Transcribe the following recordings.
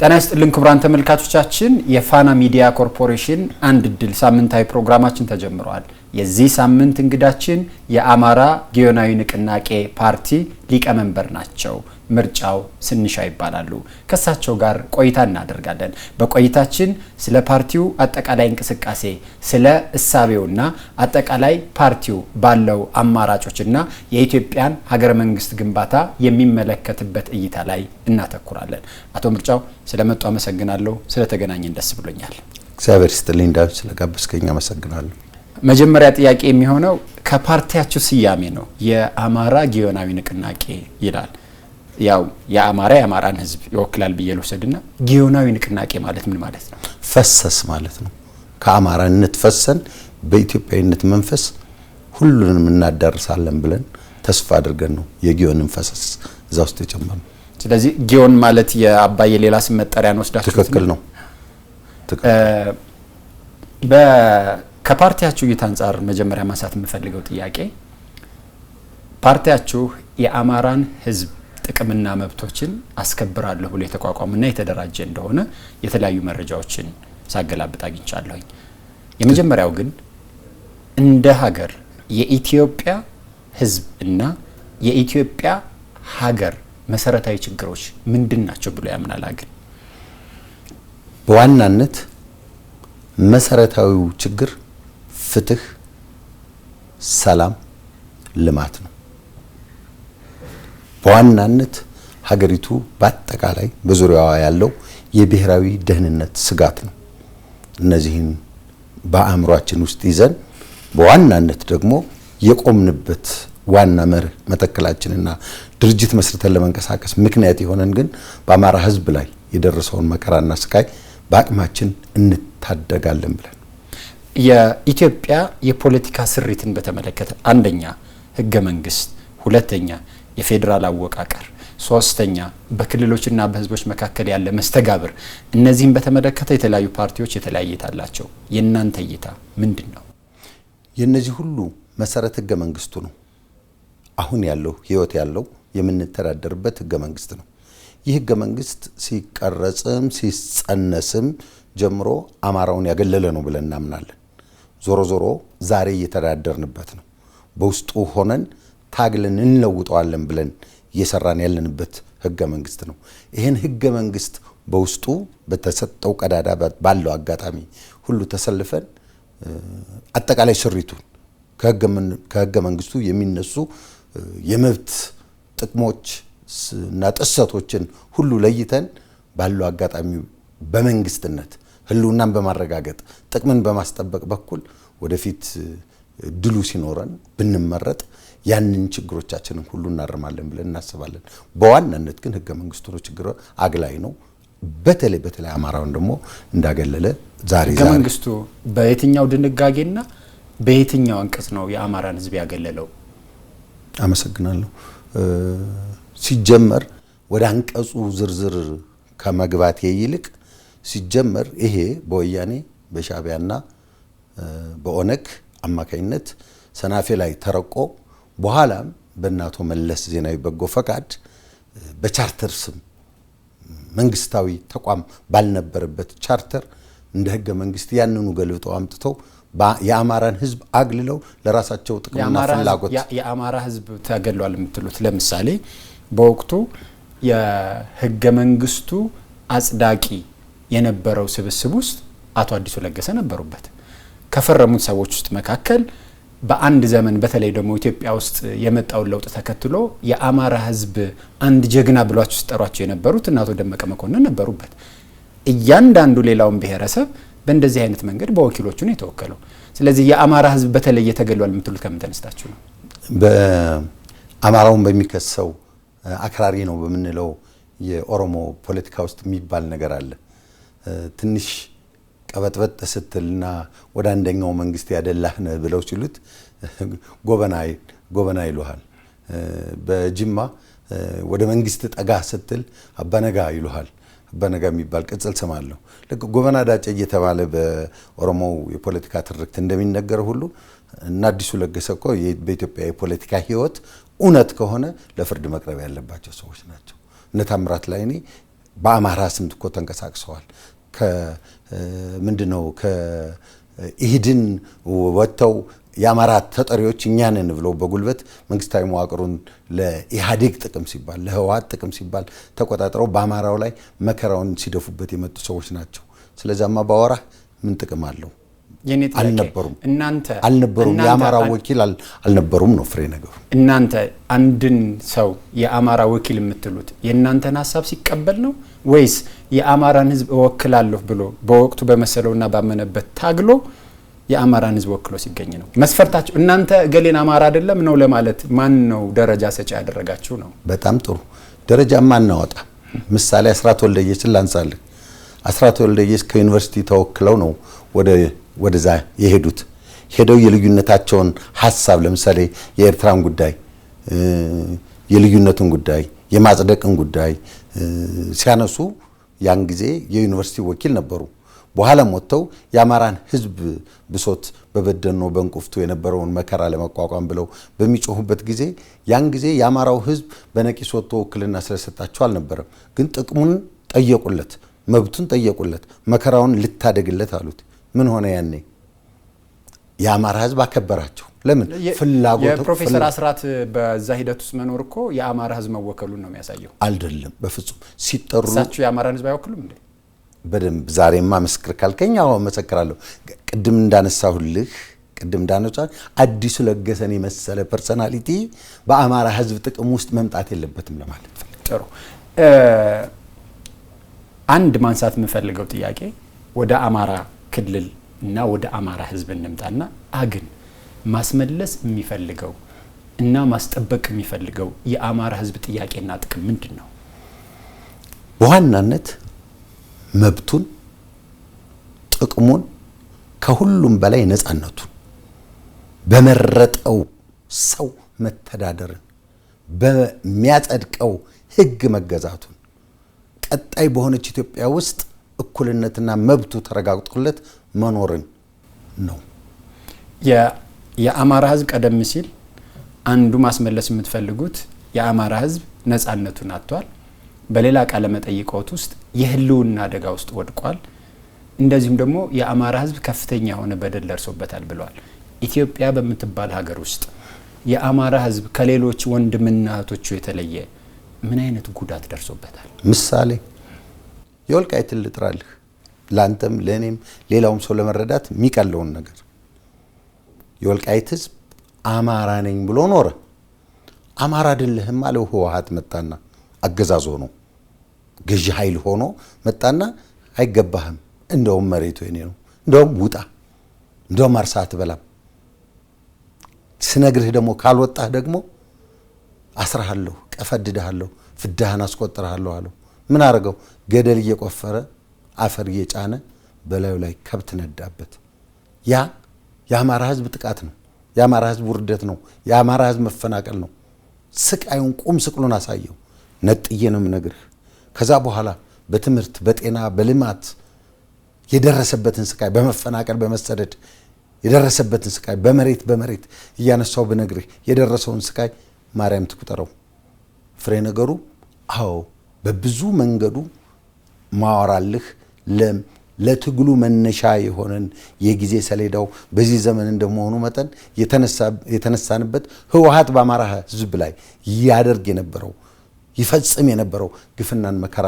ጤና ይስጥልን ክቡራን ተመልካቾቻችን የፋና ሚዲያ ኮርፖሬሽን አንድ ድል ሳምንታዊ ፕሮግራማችን ተጀምሯል። የዚህ ሳምንት እንግዳችን የአማራ ጊዮናዊ ንቅናቄ ፓርቲ ሊቀመንበር ናቸው። ምርጫው ስንሻ ይባላሉ። ከሳቸው ጋር ቆይታ እናደርጋለን። በቆይታችን ስለ ፓርቲው አጠቃላይ እንቅስቃሴ፣ ስለ እሳቤውና አጠቃላይ ፓርቲው ባለው አማራጮችና የኢትዮጵያን ሀገረ መንግስት ግንባታ የሚመለከትበት እይታ ላይ እናተኩራለን። አቶ ምርጫው ስለመጡ አመሰግናለሁ። ስለተገናኘን ደስ ብሎኛል። እግዚአብሔር ይስጥልኝ። ዳዊት ስለጋበዝከኝ አመሰግናለሁ። መጀመሪያ ጥያቄ የሚሆነው ከፓርቲያችሁ ስያሜ ነው። የአማራ ጊዮናዊ ንቅናቄ ይላል። ያው የአማራን ህዝብ ይወክላል ብዬ ልውሰድና ጊዮናዊ ንቅናቄ ማለት ምን ማለት ነው? ፈሰስ ማለት ነው። ከአማራነት ፈሰን በኢትዮጵያዊነት መንፈስ ሁሉንም እናዳርሳለን ብለን ተስፋ አድርገን ነው የጊዮንን ፈሰስ እዛ ውስጥ የጨመርነው። ስለዚህ ጊዮን ማለት የአባይ ሌላ ስም መጠሪያ ነው ወስዳችሁ? ትክክል ነው። ከፓርቲያችሁ እይታ አንፃር መጀመሪያ ማንሳት የምፈልገው ጥያቄ ፓርቲያችሁ የአማራን ህዝብ ጥቅምና መብቶችን አስከብራለሁ ብሎ የተቋቋመና የተደራጀ እንደሆነ የተለያዩ መረጃዎችን ሳገላብጥ አግኝቻለሁኝ። የመጀመሪያው ግን እንደ ሀገር የኢትዮጵያ ህዝብ እና የኢትዮጵያ ሀገር መሰረታዊ ችግሮች ምንድናቸው ብሎ ያምናል? ግን በዋናነት መሰረታዊው ችግር ፍትህ፣ ሰላም፣ ልማት ነው። በዋናነት ሀገሪቱ በአጠቃላይ በዙሪያዋ ያለው የብሔራዊ ደህንነት ስጋት ነው። እነዚህን በአእምሯችን ውስጥ ይዘን በዋናነት ደግሞ የቆምንበት ዋና መርህ መተከላችንና ድርጅት መስርተን ለመንቀሳቀስ ምክንያት የሆነን ግን በአማራ ህዝብ ላይ የደረሰውን መከራና ስቃይ በአቅማችን እንታደጋለን ብለን የኢትዮጵያ የፖለቲካ ስሪትን በተመለከተ አንደኛ ህገ መንግስት፣ ሁለተኛ የፌደራል አወቃቀር፣ ሶስተኛ በክልሎችና በህዝቦች መካከል ያለ መስተጋብር፣ እነዚህን በተመለከተ የተለያዩ ፓርቲዎች የተለያየ እይታ አላቸው። የእናንተ እይታ ምንድነው? የነዚህ ሁሉ መሰረት ህገ መንግስቱ ነው። አሁን ያለው ህይወት ያለው የምንተዳደርበት ህገ መንግስት ነው። ይህ ህገ መንግስት ሲቀረጽም ሲጸነስም ጀምሮ አማራውን ያገለለ ነው ብለን እናምናለን። ዞሮ ዞሮ ዛሬ እየተዳደርንበት ነው። በውስጡ ሆነን ታግለን እንለውጠዋለን ብለን እየሰራን ያለንበት ህገ መንግስት ነው። ይሄን ህገ መንግስት በውስጡ በተሰጠው ቀዳዳ ባለው አጋጣሚ ሁሉ ተሰልፈን አጠቃላይ ስሪቱን ከህገ መንግስቱ የሚነሱ የመብት ጥቅሞች እና ጥሰቶችን ሁሉ ለይተን ባለው አጋጣሚ በመንግስትነት ህልውናን በማረጋገጥ ጥቅምን በማስጠበቅ በኩል ወደፊት ድሉ ሲኖረን ብንመረጥ ያንን ችግሮቻችንን ሁሉ እናርማለን ብለን እናስባለን። በዋናነት ግን ህገ መንግስቱ ነው ችግሩ፣ አግላይ ነው። በተለይ አማራውን ደግሞ እንዳገለለ ዛሬ ህገ መንግስቱ በየትኛው ድንጋጌና በየትኛው አንቀጽ ነው የአማራን ህዝብ ያገለለው? አመሰግናለሁ። ሲጀመር ወደ አንቀጹ ዝርዝር ከመግባት ይልቅ ሲጀመር ይሄ በወያኔ በሻዕቢያና በኦነግ አማካኝነት ሰናፌ ላይ ተረቆ በኋላም በእናቶ መለስ ዜናዊ በጎ ፈቃድ በቻርተር ስም መንግስታዊ ተቋም ባልነበረበት ቻርተር እንደ ህገ መንግስት ያንኑ ገልብጠው አምጥተው የአማራን ህዝብ አግልለው ለራሳቸው ጥቅምና ፍላጎት የአማራ ህዝብ ተገሏል የምትሉት ለምሳሌ በወቅቱ የህገ መንግስቱ አጽዳቂ የነበረው ስብስብ ውስጥ አቶ አዲሱ ለገሰ ነበሩበት። ከፈረሙት ሰዎች ውስጥ መካከል በአንድ ዘመን በተለይ ደግሞ ኢትዮጵያ ውስጥ የመጣው ለውጥ ተከትሎ የአማራ ህዝብ አንድ ጀግና ብሏቸው ሲጠሯቸው የነበሩት አቶ ደመቀ መኮንን ነበሩበት። እያንዳንዱ ሌላውን ብሔረሰብ በእንደዚህ አይነት መንገድ በወኪሎቹ ነው የተወከለው። ስለዚህ የአማራ ህዝብ በተለይ የተገሏል የምትሉት ከምን ተነስታችሁ ነው? በአማራውን በሚከሰው አክራሪ ነው በምንለው የኦሮሞ ፖለቲካ ውስጥ የሚባል ነገር አለ። ትንሽ ቀበጥበጥ ስትልና ወደ አንደኛው መንግስት ያደላህ ነህ ብለው ሲሉት ጎበና ይሉሃል። በጅማ ወደ መንግስት ጠጋ ስትል አባነጋ ይሉሃል። አባነጋ የሚባል ቅጽል ስም አለው። ልክ ጎበና ዳጨ እየተባለ በኦሮሞው የፖለቲካ ትርክት እንደሚነገር ሁሉ እና አዲሱ ለገሰ እኮ በኢትዮጵያ የፖለቲካ ህይወት እውነት ከሆነ ለፍርድ መቅረብ ያለባቸው ሰዎች ናቸው። እነ ታምራት ላይኔ በአማራ ስም እኮ ተንቀሳቅሰዋል። ምንድነው ከኢህድን ወጥተው የአማራ ተጠሪዎች እኛ ነን ብለው በጉልበት መንግስታዊ መዋቅሩን ለኢህአዴግ ጥቅም ሲባል ለህወሓት ጥቅም ሲባል ተቆጣጥረው በአማራው ላይ መከራውን ሲደፉበት የመጡ ሰዎች ናቸው። ስለዚህማ ባወራ ምን ጥቅም አለው? አልነበሩም። አልነበሩም። የአማራ ወኪል አልነበሩም ነው ፍሬ ነገሩ። እናንተ አንድን ሰው የአማራ ወኪል የምትሉት የእናንተን ሀሳብ ሲቀበል ነው ወይስ የአማራን ህዝብ እወክላለሁ ብሎ በወቅቱ በመሰለውና ባመነበት ታግሎ የአማራን ህዝብ ወክሎ ሲገኝ ነው? መስፈርታችሁ እናንተ ገሌን አማራ አይደለም ነው ለማለት ማን ነው ደረጃ ሰጪ ያደረጋችሁ ነው? በጣም ጥሩ ደረጃ ማን ናወጣ። ምሳሌ አስራት ወልደየስን ላንሳልህ። አስራት ወልደየስ ከዩኒቨርሲቲ ተወክለው ነው ወደዛ የሄዱት። ሄደው የልዩነታቸውን ሐሳብ ለምሳሌ የኤርትራን ጉዳይ የልዩነቱን ጉዳይ የማጽደቅን ጉዳይ ሲያነሱ ያን ጊዜ የዩኒቨርሲቲ ወኪል ነበሩ። በኋላም ወጥተው የአማራን ህዝብ ብሶት በበደኖ በእንቁፍቱ የነበረውን መከራ ለመቋቋም ብለው በሚጮሁበት ጊዜ ያን ጊዜ የአማራው ህዝብ በነቂስ ወጥቶ ውክልና ስለሰጣቸው አልነበረም። ግን ጥቅሙን ጠየቁለት፣ መብቱን ጠየቁለት፣ መከራውን ልታደግለት አሉት። ምን ሆነ? ያኔ የአማራ ህዝብ አከበራቸው። ለምን? ፍላጎቱ። የፕሮፌሰር አስራት በዛ ሂደት ውስጥ መኖር እኮ የአማራ ህዝብ መወከሉን ነው የሚያሳየው። አይደለም፣ በፍጹም ሲጠሩ እሳቸው የአማራን ህዝብ አይወክሉም እንዴ? በደንብ ዛሬማ መስክር ካልከኝ አዎ መሰክራለሁ። ቅድም እንዳነሳሁልህ አዲሱ ለገሰን የመሰለ ፐርሰናሊቲ በአማራ ህዝብ ጥቅም ውስጥ መምጣት የለበትም ለማለት ፈልጌ። ጥሩ። አንድ ማንሳት የምፈልገው ጥያቄ ወደ አማራ ክልል እና ወደ አማራ ህዝብ እንምጣና አግን ማስመለስ የሚፈልገው እና ማስጠበቅ የሚፈልገው የአማራ ህዝብ ጥያቄና ጥቅም ምንድነው? በዋናነት መብቱን፣ ጥቅሙን፣ ከሁሉም በላይ ነፃነቱን፣ በመረጠው ሰው መተዳደርን፣ በሚያጸድቀው ህግ መገዛቱን፣ ቀጣይ በሆነች ኢትዮጵያ ውስጥ እኩልነትና መብቱ ተረጋግጦለት መኖርን ነው። የአማራ ህዝብ ቀደም ሲል አንዱ ማስመለስ የምትፈልጉት የአማራ ህዝብ ነፃነቱን አጥቷል። በሌላ ቃለ መጠይቆት ውስጥ የህልውና አደጋ ውስጥ ወድቋል። እንደዚሁም ደግሞ የአማራ ህዝብ ከፍተኛ የሆነ በደል ደርሶበታል ብለዋል። ኢትዮጵያ በምትባል ሀገር ውስጥ የአማራ ህዝብ ከሌሎች ወንድምና እህቶቹ የተለየ ምን አይነት ጉዳት ደርሶበታል? ምሳሌ የወልቃይትን ልጥራልህ፣ ላንተም ለኔም ሌላውም ሰው ለመረዳት የሚቀለውን ነገር። የወልቃይት ህዝብ አማራ ነኝ ብሎ ኖረ። አማራ አይደለህም አለው ህወሓት መጣና አገዛዝ ሆኖ ገዢ ኃይል ሆኖ መጣና አይገባህም፣ እንደውም መሬቱ የኔ ነው፣ እንደውም ውጣ፣ እንደውም አርሳት በላም ስነግርህ ደግሞ ካልወጣህ ደግሞ አስራሃለሁ፣ ቀፈድድሃለሁ፣ ፍዳህን አስቆጥርሃለሁ አለው። ምን አረገው? ገደል እየቆፈረ አፈር እየጫነ በላዩ ላይ ከብት ነዳበት። ያ የአማራ ህዝብ ጥቃት ነው። የአማራ ህዝብ ውርደት ነው። የአማራ ህዝብ መፈናቀል ነው። ስቃዩን ቁም ስቅሉን አሳየው። ነጥዬ ነው የምነግርህ። ከዛ በኋላ በትምህርት በጤና በልማት የደረሰበትን ስቃይ በመፈናቀል በመሰደድ የደረሰበትን ስቃይ በመሬት እያነሳው ብነግርህ የደረሰውን ስቃይ ማርያም ትቁጠረው። ፍሬ ነገሩ አዎ በብዙ መንገዱ ማወራልህ ለትግሉ መነሻ የሆነን የጊዜ ሰሌዳው በዚህ ዘመን እንደመሆኑ መጠን የተነሳንበት ህወሓት በአማራ ህዝብ ላይ ያደርግ የነበረው ይፈጽም የነበረው ግፍናን መከራ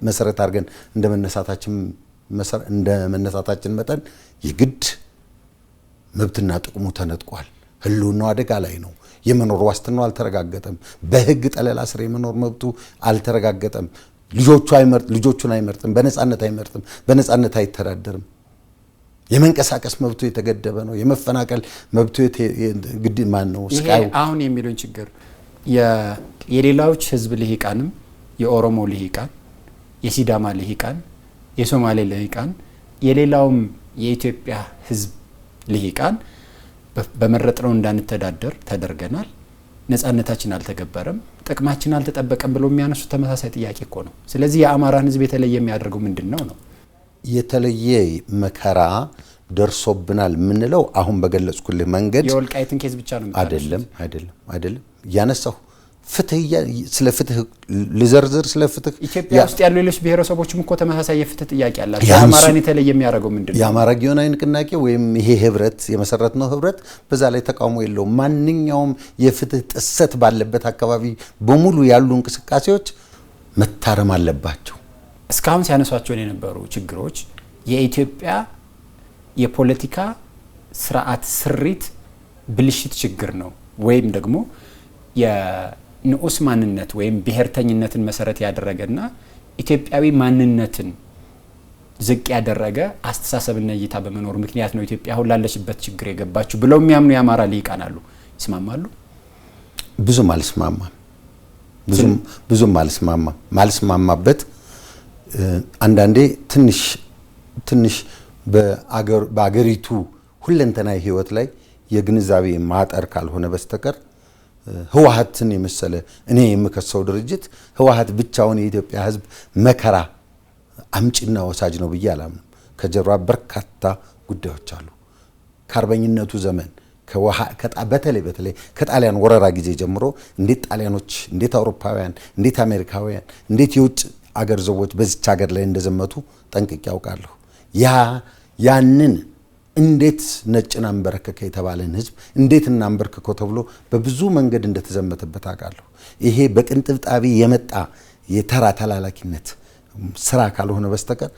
መሰረት አድርገን እንደመነሳታችን መጠን የግድ መብትና ጥቅሙ ተነጥቋል። ህልውናው አደጋ ላይ ነው። የመኖር ዋስትናው አልተረጋገጠም። በህግ ጠለላ ስር የመኖር መብቱ አልተረጋገጠም። ልጆቹን አይመርጥም። በነፃነት አይመርጥም። በነፃነት አይተዳደርም። የመንቀሳቀስ መብቱ የተገደበ ነው። የመፈናቀል መብቱ ግድ ማን ነው? ይሄ አሁን የሚሉን ችግር የሌላዎች ህዝብ ልሂቃንም የኦሮሞ ልሂቃን፣ የሲዳማ ልሂቃን፣ የሶማሌ ልሂቃን፣ የሌላውም የኢትዮጵያ ህዝብ ልሂቃን በመረጥነው እንዳንተዳደር ተደርገናል፣ ነፃነታችን አልተገበረም፣ ጥቅማችን አልተጠበቀም ብሎ የሚያነሱ ተመሳሳይ ጥያቄ እኮ ነው። ስለዚህ የአማራን ህዝብ የተለየ የሚያደርገው ምንድነው ነው? የተለየ መከራ ደርሶብናል የምንለው አሁን በገለጽኩልህ መንገድ የወልቃይትን ኬዝ ብቻ ነው አይደለም። ያነሳው ፍትህ ስለ ፍትህ ልዘርዝር ስለ ፍትህ ኢትዮጵያ ውስጥ ያሉ ሌሎች ብሔረሰቦችም እኮ ተመሳሳይ የፍትህ ጥያቄ አላቸው። አማራን የተለየ የሚያደርገው ምንድነው? የአማራ ጊዮናዊ ንቅናቄ ወይም ይሄ ህብረት የመሰረት ነው ህብረት በዛ ላይ ተቃውሞ የለውም። ማንኛውም የፍትህ ጥሰት ባለበት አካባቢ በሙሉ ያሉ እንቅስቃሴዎች መታረም አለባቸው። እስካሁን ሲያነሷቸው የነበሩ ችግሮች የኢትዮጵያ የፖለቲካ ስርዓት ስሪት ብልሽት ችግር ነው ወይም ደግሞ የንዑስ ማንነት ወይም ብሔርተኝነትን መሰረት ያደረገና ኢትዮጵያዊ ማንነትን ዝቅ ያደረገ አስተሳሰብና እይታ በመኖሩ ምክንያት ነው ኢትዮጵያ አሁን ላለችበት ችግር የገባችው ብለው የሚያምኑ የአማራ ሊቃን አሉ። ይስማማሉ? ብዙም አልስማማም። ብዙም አልስማማም። ማልስማማበት አንዳንዴ ትንሽ በአገሪቱ ሁለንተናዊ ህይወት ላይ የግንዛቤ ማጠር ካልሆነ በስተቀር ህወሓትን የመሰለ እኔ የምከሰው ድርጅት ህወሓት ብቻውን የኢትዮጵያ ህዝብ መከራ አምጪና ወሳጅ ነው ብዬ አላምንም። ከጀርባ በርካታ ጉዳዮች አሉ። ከአርበኝነቱ ዘመን በተለይ ከጣሊያን ወረራ ጊዜ ጀምሮ እንዴት ጣሊያኖች፣ እንዴት አውሮፓውያን፣ እንዴት አሜሪካውያን፣ እንዴት የውጭ አገር ዘቦች በዚች ሀገር ላይ እንደዘመቱ ጠንቅቄ ያውቃለሁ። ያንን እንዴት ነጭን አንበረከከ የተባለን ህዝብ እንዴት እናንበርክከው ተብሎ በብዙ መንገድ እንደተዘመተበት አውቃለሁ። ይሄ በቅንጥብጣቢ የመጣ የተራ ተላላኪነት ስራ ካልሆነ በስተቀር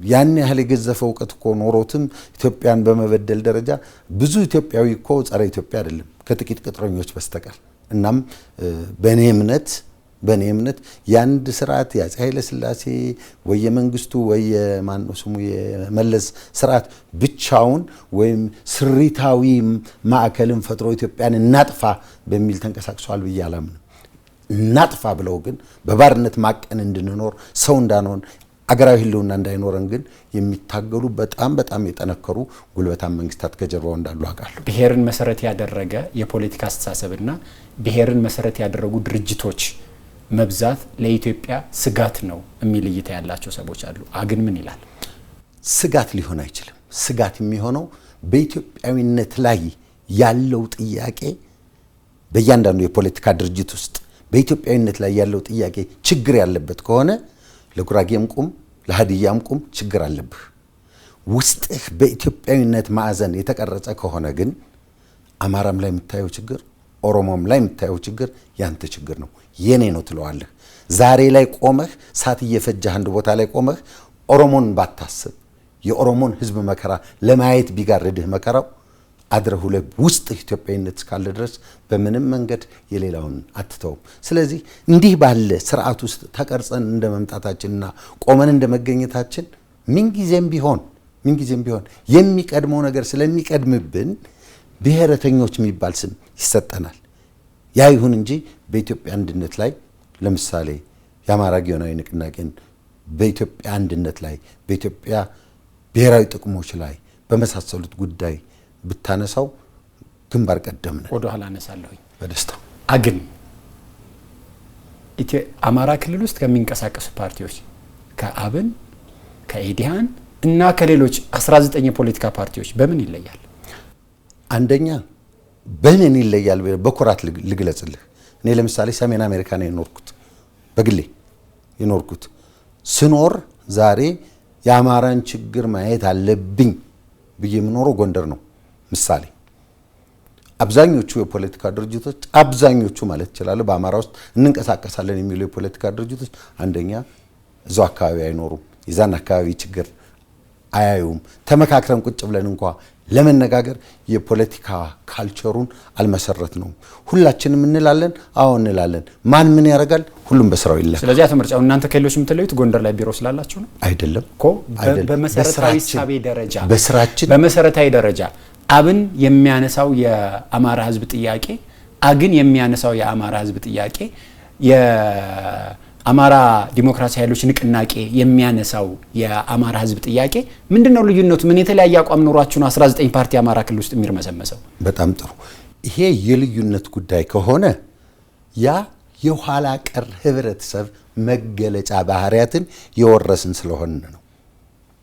ያን ያህል የገዘፈ እውቀት እኮ ኖሮትም ኢትዮጵያን በመበደል ደረጃ ብዙ ኢትዮጵያዊ እኮ ጸረ ኢትዮጵያ አይደለም ከጥቂት ቅጥረኞች በስተቀር። እናም በእኔ እምነት የአንድ ስርዓት የአፄ ኃይለ ሥላሴ ወይ የመንግስቱ ወይ የማነው ስሙ የመለስ ስርዓት ብቻውን ወይም ስሪታዊ ማዕከልን ፈጥሮ ኢትዮጵያን እናጥፋ በሚል ተንቀሳቅሷል ብዬ አላምንም። እናጥፋ ብለው ግን በባርነት ማቀን እንድንኖር ሰው እንዳንሆን አገራዊ ህልውና እንዳይኖረን ግን የሚታገሉ በጣም የጠነከሩ ጉልበታም መንግስታት ከጀርባው እንዳሉ አውቃለሁ። ብሔርን መሰረት ያደረገ የፖለቲካ አስተሳሰብና ብሔርን መሰረት ያደረጉ ድርጅቶች መብዛት ለኢትዮጵያ ስጋት ነው የሚል እይታ ያላቸው ሰዎች አሉ። አግን ምን ይላል? ስጋት ሊሆን አይችልም። ስጋት የሚሆነው በኢትዮጵያዊነት ላይ ያለው ጥያቄ በእያንዳንዱ የፖለቲካ ድርጅት ውስጥ በኢትዮጵያዊነት ላይ ያለው ጥያቄ ችግር ያለበት ከሆነ ለጉራጌም ቁም ለሀዲያም ቁም ችግር አለብህ። ውስጥህ በኢትዮጵያዊነት ማዕዘን የተቀረጸ ከሆነ ግን አማራም ላይ የምታየው ችግር፣ ኦሮሞም ላይ የምታየው ችግር ያንተ ችግር ነው፣ የኔ ነው ትለዋለህ። ዛሬ ላይ ቆመህ ሳት እየፈጀህ አንድ ቦታ ላይ ቆመህ ኦሮሞን ባታስብ የኦሮሞን ህዝብ መከራ ለማየት ቢጋርድህ መከራው አድረህ ውስጥ ኢትዮጵያዊነት እስካለ ድረስ በምንም መንገድ የሌላውን አትተውም። ስለዚህ እንዲህ ባለ ስርዓት ውስጥ ተቀርጸን እንደመምጣታችንና ቆመን እንደመገኘታችን ምንጊዜም ቢሆን የሚቀድመው ነገር ስለሚቀድምብን ብሔረተኞች የሚባል ስም ይሰጠናል። ያ ይሁን እንጂ በኢትዮጵያ አንድነት ላይ ለምሳሌ የአማራ ጊዮናዊ ንቅናቄን በኢትዮጵያ አንድነት ላይ በኢትዮጵያ ብሔራዊ ጥቅሞች ላይ በመሳሰሉት ጉዳይ ብታነሳው ግንባር ቀደም ነው። ወደ ኋላ አነሳለሁኝ በደስታ አግን አማራ ክልል ውስጥ ከሚንቀሳቀሱ ፓርቲዎች ከአብን ከኢዲሃን እና ከሌሎች 19 የፖለቲካ ፓርቲዎች በምን ይለያል? አንደኛ በምን ይለያል? በኩራት ልግለጽልህ። እኔ ለምሳሌ ሰሜን አሜሪካ ነው የኖርኩት፣ በግሌ የኖርኩት ስኖር ዛሬ የአማራን ችግር ማየት አለብኝ ብዬ የምኖረው ጎንደር ነው። ምሳሌ አብዛኞቹ የፖለቲካ ድርጅቶች አብዛኞቹ ማለት ይችላል በአማራ ውስጥ እንንቀሳቀሳለን የሚሉ የፖለቲካ ድርጅቶች አንደኛ እዛው አካባቢ አይኖሩም፣ የዛን አካባቢ ችግር አያዩም። ተመካክረን ቁጭ ብለን እንኳን ለመነጋገር የፖለቲካ ካልቸሩን አልመሰረት ነው። ሁላችንም እንላለን፣ አዎ እንላለን። ማን ምን ያደርጋል? ሁሉም በስራው ይላል። ስለዚህ አተመርጫው እናንተ ከሌሎች የምትለዩት ጎንደር ላይ ቢሮ ስላላችሁ ነው አይደለም እኮ። በመሰረታዊ ሳቤ ደረጃ በስራችን በመሰረታዊ ደረጃ አብን የሚያነሳው የአማራ ህዝብ ጥያቄ፣ አግን የሚያነሳው የአማራ ህዝብ ጥያቄ፣ የአማራ ዲሞክራሲ ኃይሎች ንቅናቄ የሚያነሳው የአማራ ህዝብ ጥያቄ ምንድነው ልዩነቱ? ምን የተለያየ አቋም ኖሯችሁ ነው 19 ፓርቲ አማራ ክልል ውስጥ የሚርመሰመሰው? በጣም ጥሩ። ይሄ የልዩነት ጉዳይ ከሆነ ያ የኋላ ቀር ህብረተሰብ መገለጫ ባህሪያትን የወረስን ስለሆነ ነው።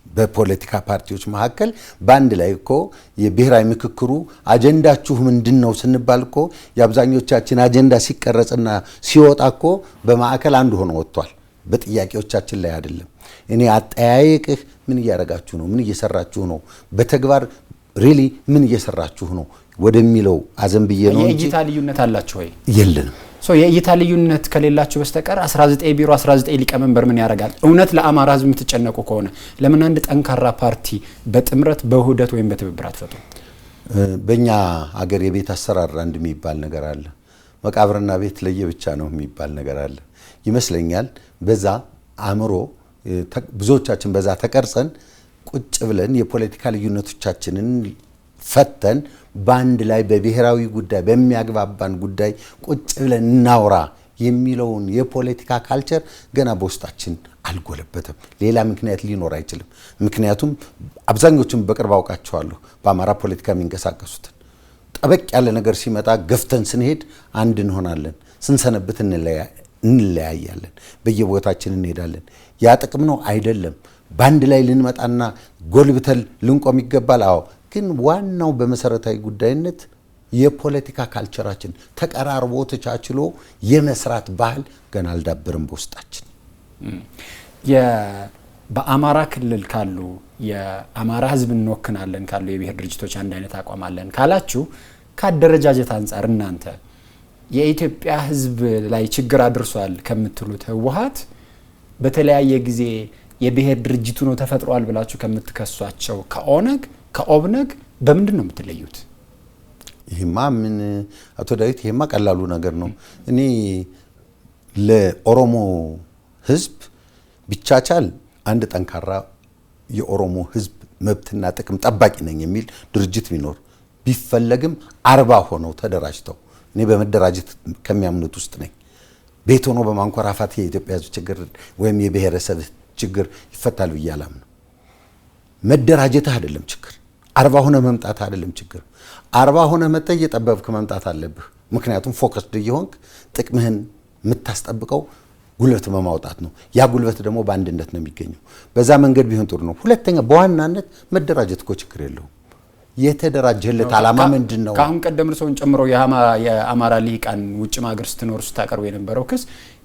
በፖለቲካ ፓርቲዎች መካከል በአንድ ላይ እኮ የብሔራዊ ምክክሩ አጀንዳችሁ ምንድነው ስንባል እኮ የአብዛኞቻችን አጀንዳ ሲቀረጽና ሲወጣ እኮ በማዕከል አንድ ሆኖ ወጥቷል። በጥያቄዎቻችን ላይ አይደለም። እኔ አጠያየቅህ ምን እያደረጋችሁ ነው? ምን እየሰራችሁ ነው? በተግባር ሪሊ ምን እየሰራችሁ ነው ወደሚለው አዘንብዬ ነው እንጂ የእይታ ልዩነት አላችሁ ወይ? የለንም። የእይታ ልዩነት ከሌላችሁ በስተቀር 19 ቢሮ 19 ሊቀመንበር ምን ያደርጋል? እውነት ለአማራ ህዝብ የምትጨነቁ ከሆነ ለምን አንድ ጠንካራ ፓርቲ በጥምረት በውህደት ወይም በትብብር አትፈጥሩ? በእኛ አገር የቤት አሰራር አንድ የሚባል ነገር አለ። መቃብርና ቤት ለየብቻ ነው የሚባል ነገር አለ ይመስለኛል። በዛ አእምሮ ብዙዎቻችን በዛ ተቀርጸን ቁጭ ብለን የፖለቲካ ልዩነቶቻችንን ፈተን በአንድ ላይ በብሔራዊ ጉዳይ በሚያግባባን ጉዳይ ቁጭ ብለን እናውራ የሚለውን የፖለቲካ ካልቸር ገና በውስጣችን አልጎለበተም። ሌላ ምክንያት ሊኖር አይችልም። ምክንያቱም አብዛኞቹም በቅርብ አውቃቸዋለሁ በአማራ ፖለቲካ የሚንቀሳቀሱትን። ጠበቅ ያለ ነገር ሲመጣ ገፍተን ስንሄድ አንድ እንሆናለን፣ ስንሰነብት እንለያያለን፣ በየቦታችን እንሄዳለን። ያ ጥቅም ነው አይደለም። በአንድ ላይ ልንመጣና ጎልብተን ልንቆም ይገባል። አዎ፣ ግን ዋናው በመሰረታዊ ጉዳይነት የፖለቲካ ካልቸራችን ተቀራርቦ ተቻችሎ የመስራት ባህል ገና አልዳበረም በውስጣችን። በአማራ ክልል ካሉ የአማራ ህዝብ እንወክናለን ካሉ የብሔር ድርጅቶች አንድ አይነት አቋም አለን ካላችሁ ከአደረጃጀት አንጻር እናንተ የኢትዮጵያ ህዝብ ላይ ችግር አድርሷል ከምትሉት ህወሓት በተለያየ ጊዜ የብሔር ድርጅቱ ነው ተፈጥሯል ብላችሁ ከምትከሷቸው ከኦብነግ በምንድን ነው የምትለዩት? ይሄማ ምን አቶ ዳዊት፣ ይሄማ ቀላሉ ነገር ነው። እኔ ለኦሮሞ ህዝብ ቢቻቻል አንድ ጠንካራ የኦሮሞ ህዝብ መብትና ጥቅም ጠባቂ ነኝ የሚል ድርጅት ቢኖር ቢፈለግም 40 ሆነው ተደራጅተው፣ እኔ በመደራጀት ከሚያምኑት ውስጥ ነኝ። ቤት ሆኖ በማንኮራፋት የኢትዮጵያ ህዝብ ችግር ወይም የብሔረሰብ ችግር ይፈታል ብዬ አላምንም። መደራጀት አይደለም ችግር፣ 40 ሆነ መምጣት አይደለም ችግር። 40 ሆነ መጥተህ እየጠበብክ መምጣት አለብህ። ምክንያቱም ፎከስድ እየሆንክ ጥቅምህን የምታስጠብቀው ጉልበት በማውጣት ነው። ያ ጉልበት ደግሞ በአንድነት ነው የሚገኘው። በዛ መንገድ ቢሆን ጥሩ ነው። ሁለተኛ በዋናነት መደራጀት እኮ ችግር የለውም። የተደራጀለት ዓላማ ምንድን ነው? ካሁን ቀደም እርስዎን ጨምሮ የአማራ ልሂቃን ውጭ ሀገር ስትኖር ስታቀርቡ የነበረው ክስ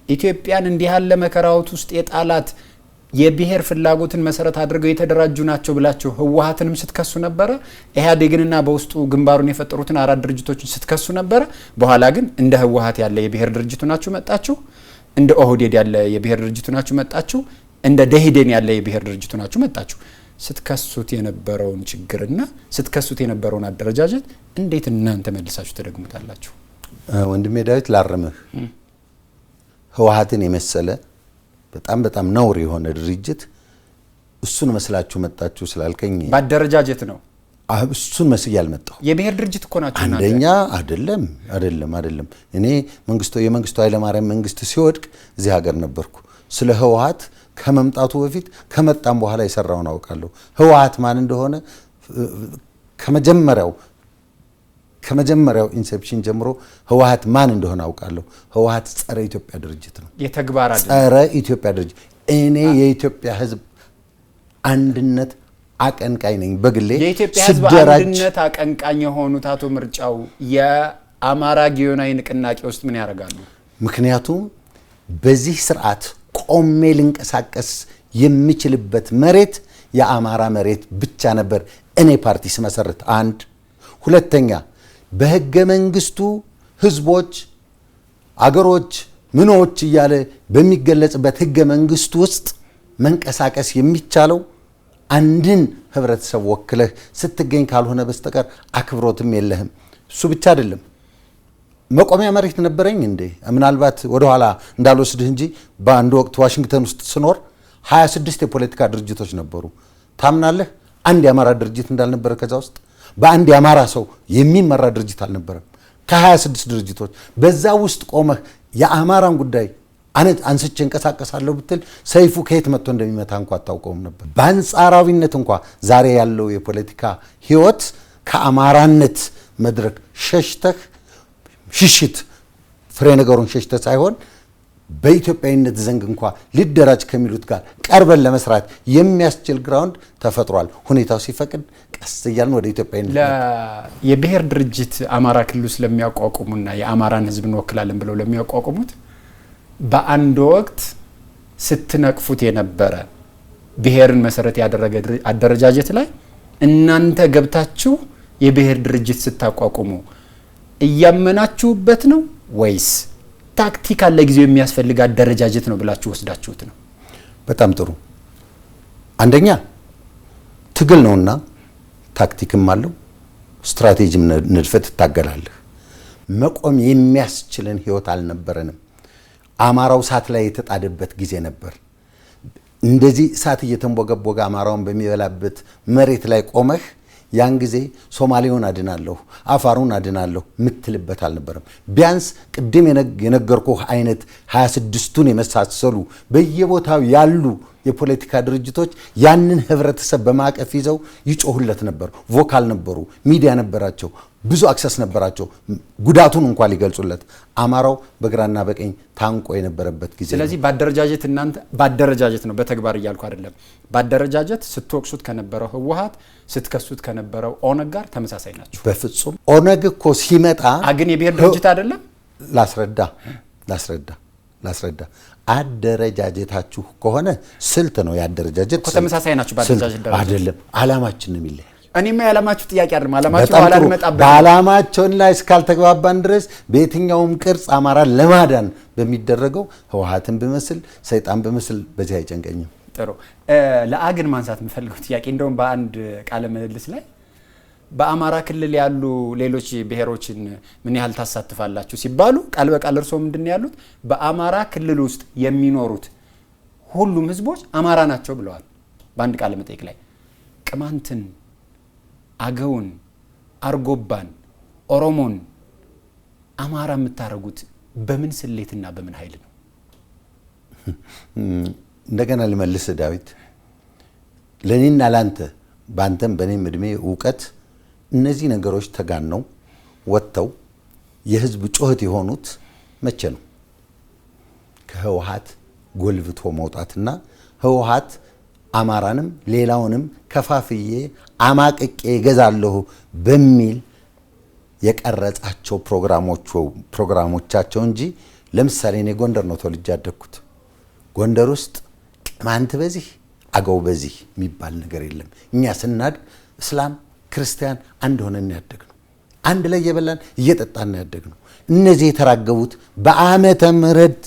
ኢትዮጵያን እንዲህ ያለ መከራዎት ውስጥ የጣላት የብሔር ፍላጎትን መሰረት አድርገው የተደራጁ ናቸው ብላችሁ ህወሓትንም ስትከሱ ነበረ። ኢህአዴግንና በውስጡ ግንባሩን የፈጠሩትን 4 ድርጅቶችን ስትከሱ ነበረ። በኋላ ግን እንደ ህወሓት ያለ የብሔር ድርጅቱ ናችሁ መጣችሁ፣ እንደ ኦህዴድ ያለ የብሔር ድርጅቱ ናችሁ መጣችሁ፣ እንደ ደኢህዴን ያለ የብሔር ድርጅቱ ናችሁ መጣችሁ። ስትከሱት የነበረውን ችግርና ስትከሱት የነበረውን አደረጃጀት እንዴት እናንተ መልሳችሁ ተደግሙታላችሁ? ወንድሜ ዳዊት ላርምህ፣ ህወሓትን የመሰለ በጣም ነውር የሆነ ድርጅት እሱን መስላችሁ መጣችሁ ስላልከኝ ባደረጃጀት ነው። እሱን መስዬ አልመጣሁ። የብሔር ድርጅት እኮ ናችሁ እናንተ። አንደኛ አይደለም። እኔ የመንግስቱ ኃይለማርያም መንግስት ሲወድቅ እዚህ ሀገር ነበርኩ። ስለ ህወሓት ከመምጣቱ በፊት ከመጣም በኋላ የሰራውን አውቃለሁ። ህወሓት ማን እንደሆነ ከመጀመሪያው ኢንሴፕሽን ጀምሮ ህወሓት ማን እንደሆነ አውቃለሁ። ህወሓት ጸረ ኢትዮጵያ ድርጅት ነው። የተግባር አይደለም፣ ጸረ ኢትዮጵያ ድርጅት። እኔ የኢትዮጵያ ህዝብ አንድነት አቀንቃኝ ነኝ። በግሌ የኢትዮጵያ ህዝብ አንድነት አቀንቃኝ የሆኑት አቶ ምርጫው የአማራ ጊዮናዊ ንቅናቄ ውስጥ ምን ያደርጋሉ? ምክንያቱም በዚህ ስርዓት ቆሜ ልንቀሳቀስ የሚችልበት መሬት የአማራ መሬት ብቻ ነበር እኔ ፓርቲ ስመሰርት። አንድ ሁለተኛ በህገ መንግስቱ ህዝቦች፣ አገሮች፣ ምኖች እያለ በሚገለጽበት ህገ መንግስቱ ውስጥ መንቀሳቀስ የሚቻለው አንድን ህብረተሰብ ወክለህ ስትገኝ ካልሆነ በስተቀር አክብሮትም የለህም። እሱ ብቻ አይደለም፣ መቆሚያ መሬት ነበረኝ እንዴ? ምናልባት ወደኋላ እንዳልወስድህ እንጂ በአንድ ወቅት ዋሽንግተን ውስጥ ስኖር 26 የፖለቲካ ድርጅቶች ነበሩ። ታምናለህ? አንድ የአማራ ድርጅት እንዳልነበረ ከዛ ውስጥ በአንድ የአማራ ሰው የሚመራ ድርጅት አልነበረም። ከ26 ድርጅቶች በዛ ውስጥ ቆመህ የአማራን ጉዳይ አንስቼ እንቀሳቀሳለሁ ብትል ሰይፉ ከየት መጥቶ እንደሚመታ እንኳ አታውቀውም ነበር። በአንጻራዊነት እንኳ ዛሬ ያለው የፖለቲካ ህይወት ከአማራነት መድረክ ሸሽተህ ሽሽት ፍሬ ነገሩን ሸሽተህ ሳይሆን በኢትዮጵያዊነት ዘንግ እንኳ ሊደራጅ ከሚሉት ጋር ቀርበን ለመስራት የሚያስችል ግራውንድ ተፈጥሯል። ሁኔታው ሲፈቅድ ቀስ እያልን ወደ ኢትዮጵያዊነት የብሔር ድርጅት አማራ ክልል ውስጥ ለሚያቋቁሙና የአማራን ሕዝብ እንወክላለን ብለው ለሚያቋቁሙት በአንድ ወቅት ስትነቅፉት የነበረ ብሔርን መሰረት ያደረገ አደረጃጀት ላይ እናንተ ገብታችሁ የብሔር ድርጅት ስታቋቁሙ እያመናችሁበት ነው ወይስ ታክቲካል ለጊዜው የሚያስፈልግ አደረጃጀት ነው ብላችሁ ወስዳችሁት ነው? በጣም ጥሩ። አንደኛ ትግል ነውና ታክቲክም አለው፣ ስትራቴጂም ንድፈት ትታገላለህ። መቆም የሚያስችልን ህይወት አልነበረንም። አማራው እሳት ላይ የተጣደበት ጊዜ ነበር። እንደዚህ እሳት እየተንቦገቦገ አማራውን በሚበላበት መሬት ላይ ቆመህ ያን ጊዜ ሶማሌውን አድናለሁ አፋሩን አድናለሁ ምትልበት አልነበረም። ቢያንስ ቅድም የነገርኩህ አይነት 26ቱን የመሳሰሉ በየቦታው ያሉ የፖለቲካ ድርጅቶች ያንን ህብረተሰብ በማቀፍ ይዘው ይጮሁለት ነበር። ቮካል ነበሩ፣ ሚዲያ ነበራቸው፣ ብዙ አክሰስ ነበራቸው። ጉዳቱን እንኳን ሊገልጹለት አማራው በግራና በቀኝ ታንቆ የነበረበት ጊዜ። ስለዚህ ባደረጃጀት እናንተ ባደረጃጀት ነው፣ በተግባር እያልኩ አይደለም። ባደረጃጀት ስትወቅሱት ከነበረው ህወሓት ስትከሱት ከነበረው ኦነግ ጋር ተመሳሳይ ናቸው። በፍጹም ኦነግ እኮ ሲመጣ ግን የብሔር ድርጅት አይደለም። ላስረዳ አደረጃጀታችሁ ከሆነ ስልት ነው። ያደረጃጀት ተመሳሳይ ናቸው። ባደረጃጀት ደረጃ አይደለም። አላማችን ነው የሚለያየው። እኔማ ያላማችሁ ጥያቄ አይደለም። አላማችሁ ኋላ እንመጣበት። በአላማቸውን ላይ እስካልተግባባን ድረስ በየትኛውም ቅርጽ አማራን ለማዳን በሚደረገው ህወሓትን ብመስል ሰይጣን ብመስል በዚህ አይጨንቀኝም። ጥሩ። ለአግን ማንሳት የምፈልገው ጥያቄ እንደውም በአንድ ቃለ ምልልስ ላይ በአማራ ክልል ያሉ ሌሎች ብሔሮችን ምን ያህል ታሳትፋላችሁ ሲባሉ ቃል በቃል እርሶ ምንድን ነው ያሉት? በአማራ ክልል ውስጥ የሚኖሩት ሁሉም ህዝቦች አማራ ናቸው ብለዋል። በአንድ ቃለ መጠይቅ ላይ ቅማንትን፣ አገውን፣ አርጎባን፣ ኦሮሞን አማራ የምታረጉት በምን ስሌትና በምን ኃይል ነው? እንደገና ልመልስ ዳዊት። ለኔና ላንተ ባንተም በኔም እድሜ ዕውቀት እነዚህ ነገሮች ተጋነው ወጥተው የህዝብ ጩኸት የሆኑት መቼ ነው? ከህወሓት ጎልብቶ መውጣትና ህወሓት አማራንም ሌላውንም ከፋፍዬ አማቅቄ ገዛለሁ በሚል የቀረጻቸው ፕሮግራሞቻቸው እንጂ ለምሳሌ እኔ ጎንደር ነው ተወልጄ ያደግኩት። ጎንደር ውስጥ ቅማንት በዚህ አገው በዚህ የሚባል ነገር የለም። እኛ ስናድግ እስላም ክርስቲያን አንድ ሆነን ያደግነው፣ አንድ ላይ እየበላን እየጠጣን ያደግነው። እነዚህ የተራገቡት በዓመተ ምህረት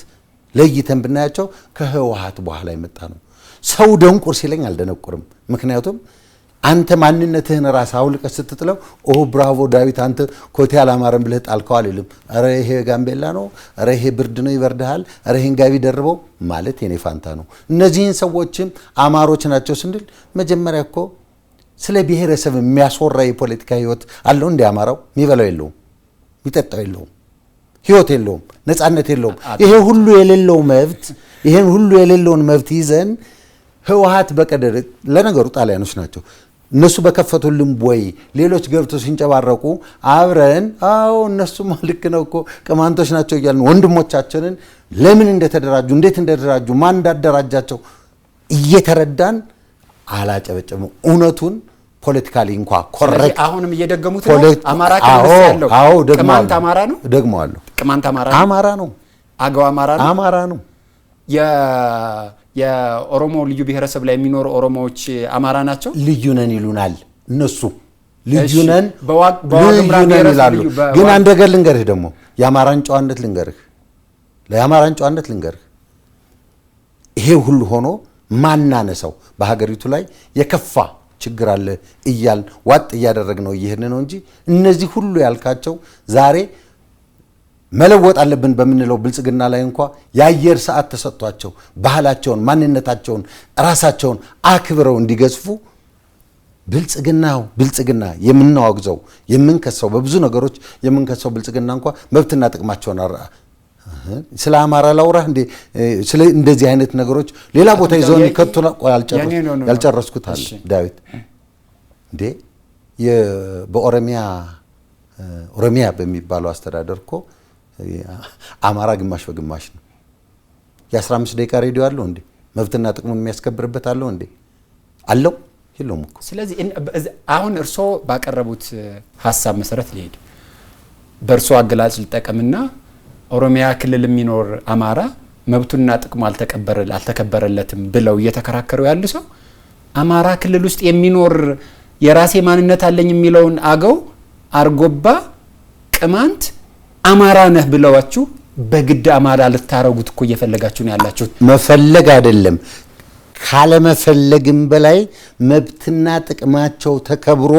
ለይተን ብናያቸው ከህወሓት በኋላ የመጣ ነው። ሰው ደንቁር ሲለኝ አልደነቁርም። ምክንያቱም አንተ ማንነትህን ራስ አውልቀህ ስትጥለው ኦ ብራቮ ዳዊት አንተ ኮቴ አላማረም ብለህ ጣልከው አልልም። አረ ይሄ ጋምቤላ ነው፣ አረ ይሄ ብርድ ነው ይበርድሃል፣ አረ ይሄን ጋቢ ደርበው ማለት የኔ ፋንታ ነው። እነዚህን ሰዎችም አማሮች ናቸው ስንል መጀመሪያ እኮ ስለ ብሔረሰብ የሚያስወራ የፖለቲካ ህይወት አለው እንደ አማራው? የሚበላው የለውም፣ የሚጠጣው የለውም፣ ህይወት የለውም፣ ነፃነት የለውም። ይሄ ሁሉ የሌለው መብት ይሄን ሁሉ የሌለውን መብት ይዘን ህወሓት በቀደረ ለነገሩ ጣሊያኖች ናቸው እነሱ በከፈቱልን ቦይ ሌሎች ገብተው ሲንጨባረቁ አብረን አዎ እነሱማ ልክ ነው እኮ ቅማንቶች ናቸው እያልን ወንድሞቻችንን ለምን እንደተደራጁ እንዴት እንደተደራጁ ማን እንዳደራጃቸው እየተረዳን አላጨበጨበም። እውነቱን ፖለቲካሊ እንኳ ኮሬክት አሁንም እየደገሙት ነው። አማራ ክልል ያለው ቅማንት አማራ ነው። ደግመዋለሁ። ቅማንት አማራ ነው። አገው አማራ ነው። የኦሮሞ ልዩ ብሔረሰብ ላይ የሚኖሩ ኦሮሞዎች አማራ ናቸው። ልዩ ነን ይሉናል እነሱ። ልዩ ነን ይላሉ። ግን አንድ ነገር ልንገርህ ደግሞ የአማራን ጨዋነት ልንገርህ ይሄ ሁሉ ሆኖ ማናነሰው በሀገሪቱ ላይ የከፋ ችግር አለ እያል ዋጥ እያደረግነው እየሄድን ነው እንጂ እነዚህ ሁሉ ያልካቸው ዛሬ መለወጥ አለብን በምንለው ብልጽግና ላይ እንኳ የአየር ሰዓት ተሰጥቷቸው ባህላቸውን ማንነታቸውን ራሳቸውን አክብረው እንዲገዝፉ ብልጽግና የምናወግዘው የምንከሰው በብዙ ነገሮች የምንከሰው ብልጽግና እንኳ መብትና ጥቅማቸውን ስለ አማራ ላውራህ እንዴ? ስለ እንደዚህ አይነት ነገሮች ሌላ ቦታ ይዘውን ይከቱና ያልጨረስኩት አለ ዳዊት እንዴ ኦሮሚያ በሚባለው አስተዳደር እኮ አማራ ግማሽ በግማሽ ነው። የ15 ደቂቃ ሬዲዮ አለው እንዴ? መብትና ጥቅሙን የሚያስከብርበት አለው እንዴ? አለው የለውም እኮ። ስለዚህ አሁን እርሶ ባቀረቡት ሀሳብ መሰረት ሊሄድ በእርሶ አገላጭ ልጠቀምና ኦሮሚያ ክልል የሚኖር አማራ መብቱና ጥቅሙ አልተከበረለትም ብለው እየተከራከሩ ያሉ ሰው አማራ ክልል ውስጥ የሚኖር የራሴ ማንነት አለኝ የሚለውን አገው፣ አርጎባ፣ ቅማንት አማራ ነህ ብለዋችሁ በግድ አማራ ልታረጉት እኮ እየፈለጋችሁ ነው ያላችሁት። መፈለግ አይደለም ካለመፈለግም በላይ መብትና ጥቅማቸው ተከብሮ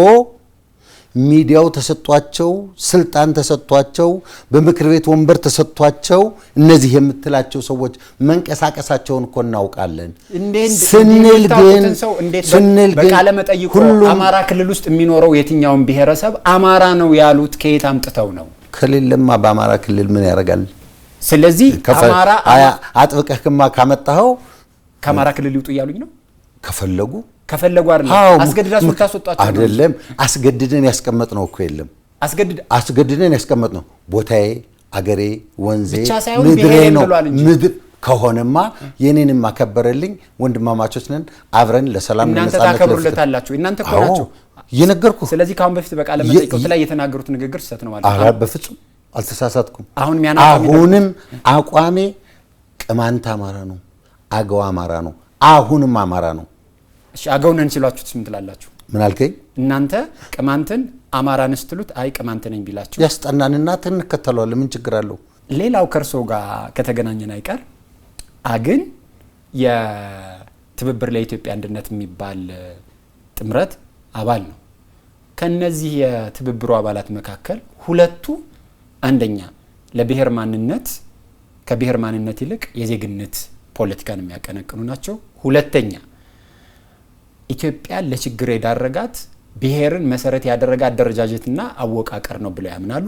ሚዲያው ተሰጥቷቸው ስልጣን ተሰጥቷቸው በምክር ቤት ወንበር ተሰጥቷቸው እነዚህ የምትላቸው ሰዎች መንቀሳቀሳቸውን እኮ እናውቃለን። ስንል ግን በቃለ መጠይቁ አማራ ክልል ውስጥ የሚኖረው የትኛውን ብሔረሰብ አማራ ነው ያሉት ከየት አምጥተው ነው? ክልልማ በአማራ ክልል ምን ያደርጋል? ስለዚህ አማራ አጥብቀህማ ካመጣኸው ከአማራ ክልል ይውጡ እያሉኝ ነው። ከፈለጉ አይደለም አስገድዳችሁ ታስወጣችሁ አይደለም። አስገድደን ያስቀመጥነው እኮ የለም። አስገድደን ያስቀመጥነው ቦታዬ፣ አገሬ፣ ወንዜ፣ ምድሬ ነው። ምድር ከሆነማ የኔንም አከበረልኝ። ወንድማማቾች ነን። አብረን ለሰላም እናንተ ታከብሩለታላችሁ። እናንተ እኮ ናችሁ የነገርኩ። ስለዚህ ካሁን በፊት በቃለ መጠይቁ ላይ የተናገሩት ንግግር ስህተት ነው ማለት ነው። አረ በፍጹም አልተሳሳትኩም። አሁንም አቋሜ ቅማንት አማራ ነው፣ አገው አማራ ነው፣ አሁንም አማራ ነው። እሺ አገው ነን ሲሏችሁት ምን ትላላችሁ? ምን አልከኝ? እናንተ ቅማንትን አማራን ስትሉት አይ ቅማንት ነኝ ቢላችሁ ያስጠናንና እንከተለዋለን። ምን ችግር አለው? ሌላው ከርሶ ጋር ከተገናኘን አይቀር አግን የትብብር ለኢትዮጵያ አንድነት የሚባል ጥምረት አባል ነው። ከነዚህ የትብብሩ አባላት መካከል ሁለቱ አንደኛ ለብሔር ማንነት ከብሔር ማንነት ይልቅ የዜግነት ፖለቲካን የሚያቀነቅኑ ናቸው። ሁለተኛ ኢትዮጵያ ለችግር የዳረጋት ብሔርን መሰረት ያደረገ አደረጃጀትና አወቃቀር ነው ብለው ያምናሉ።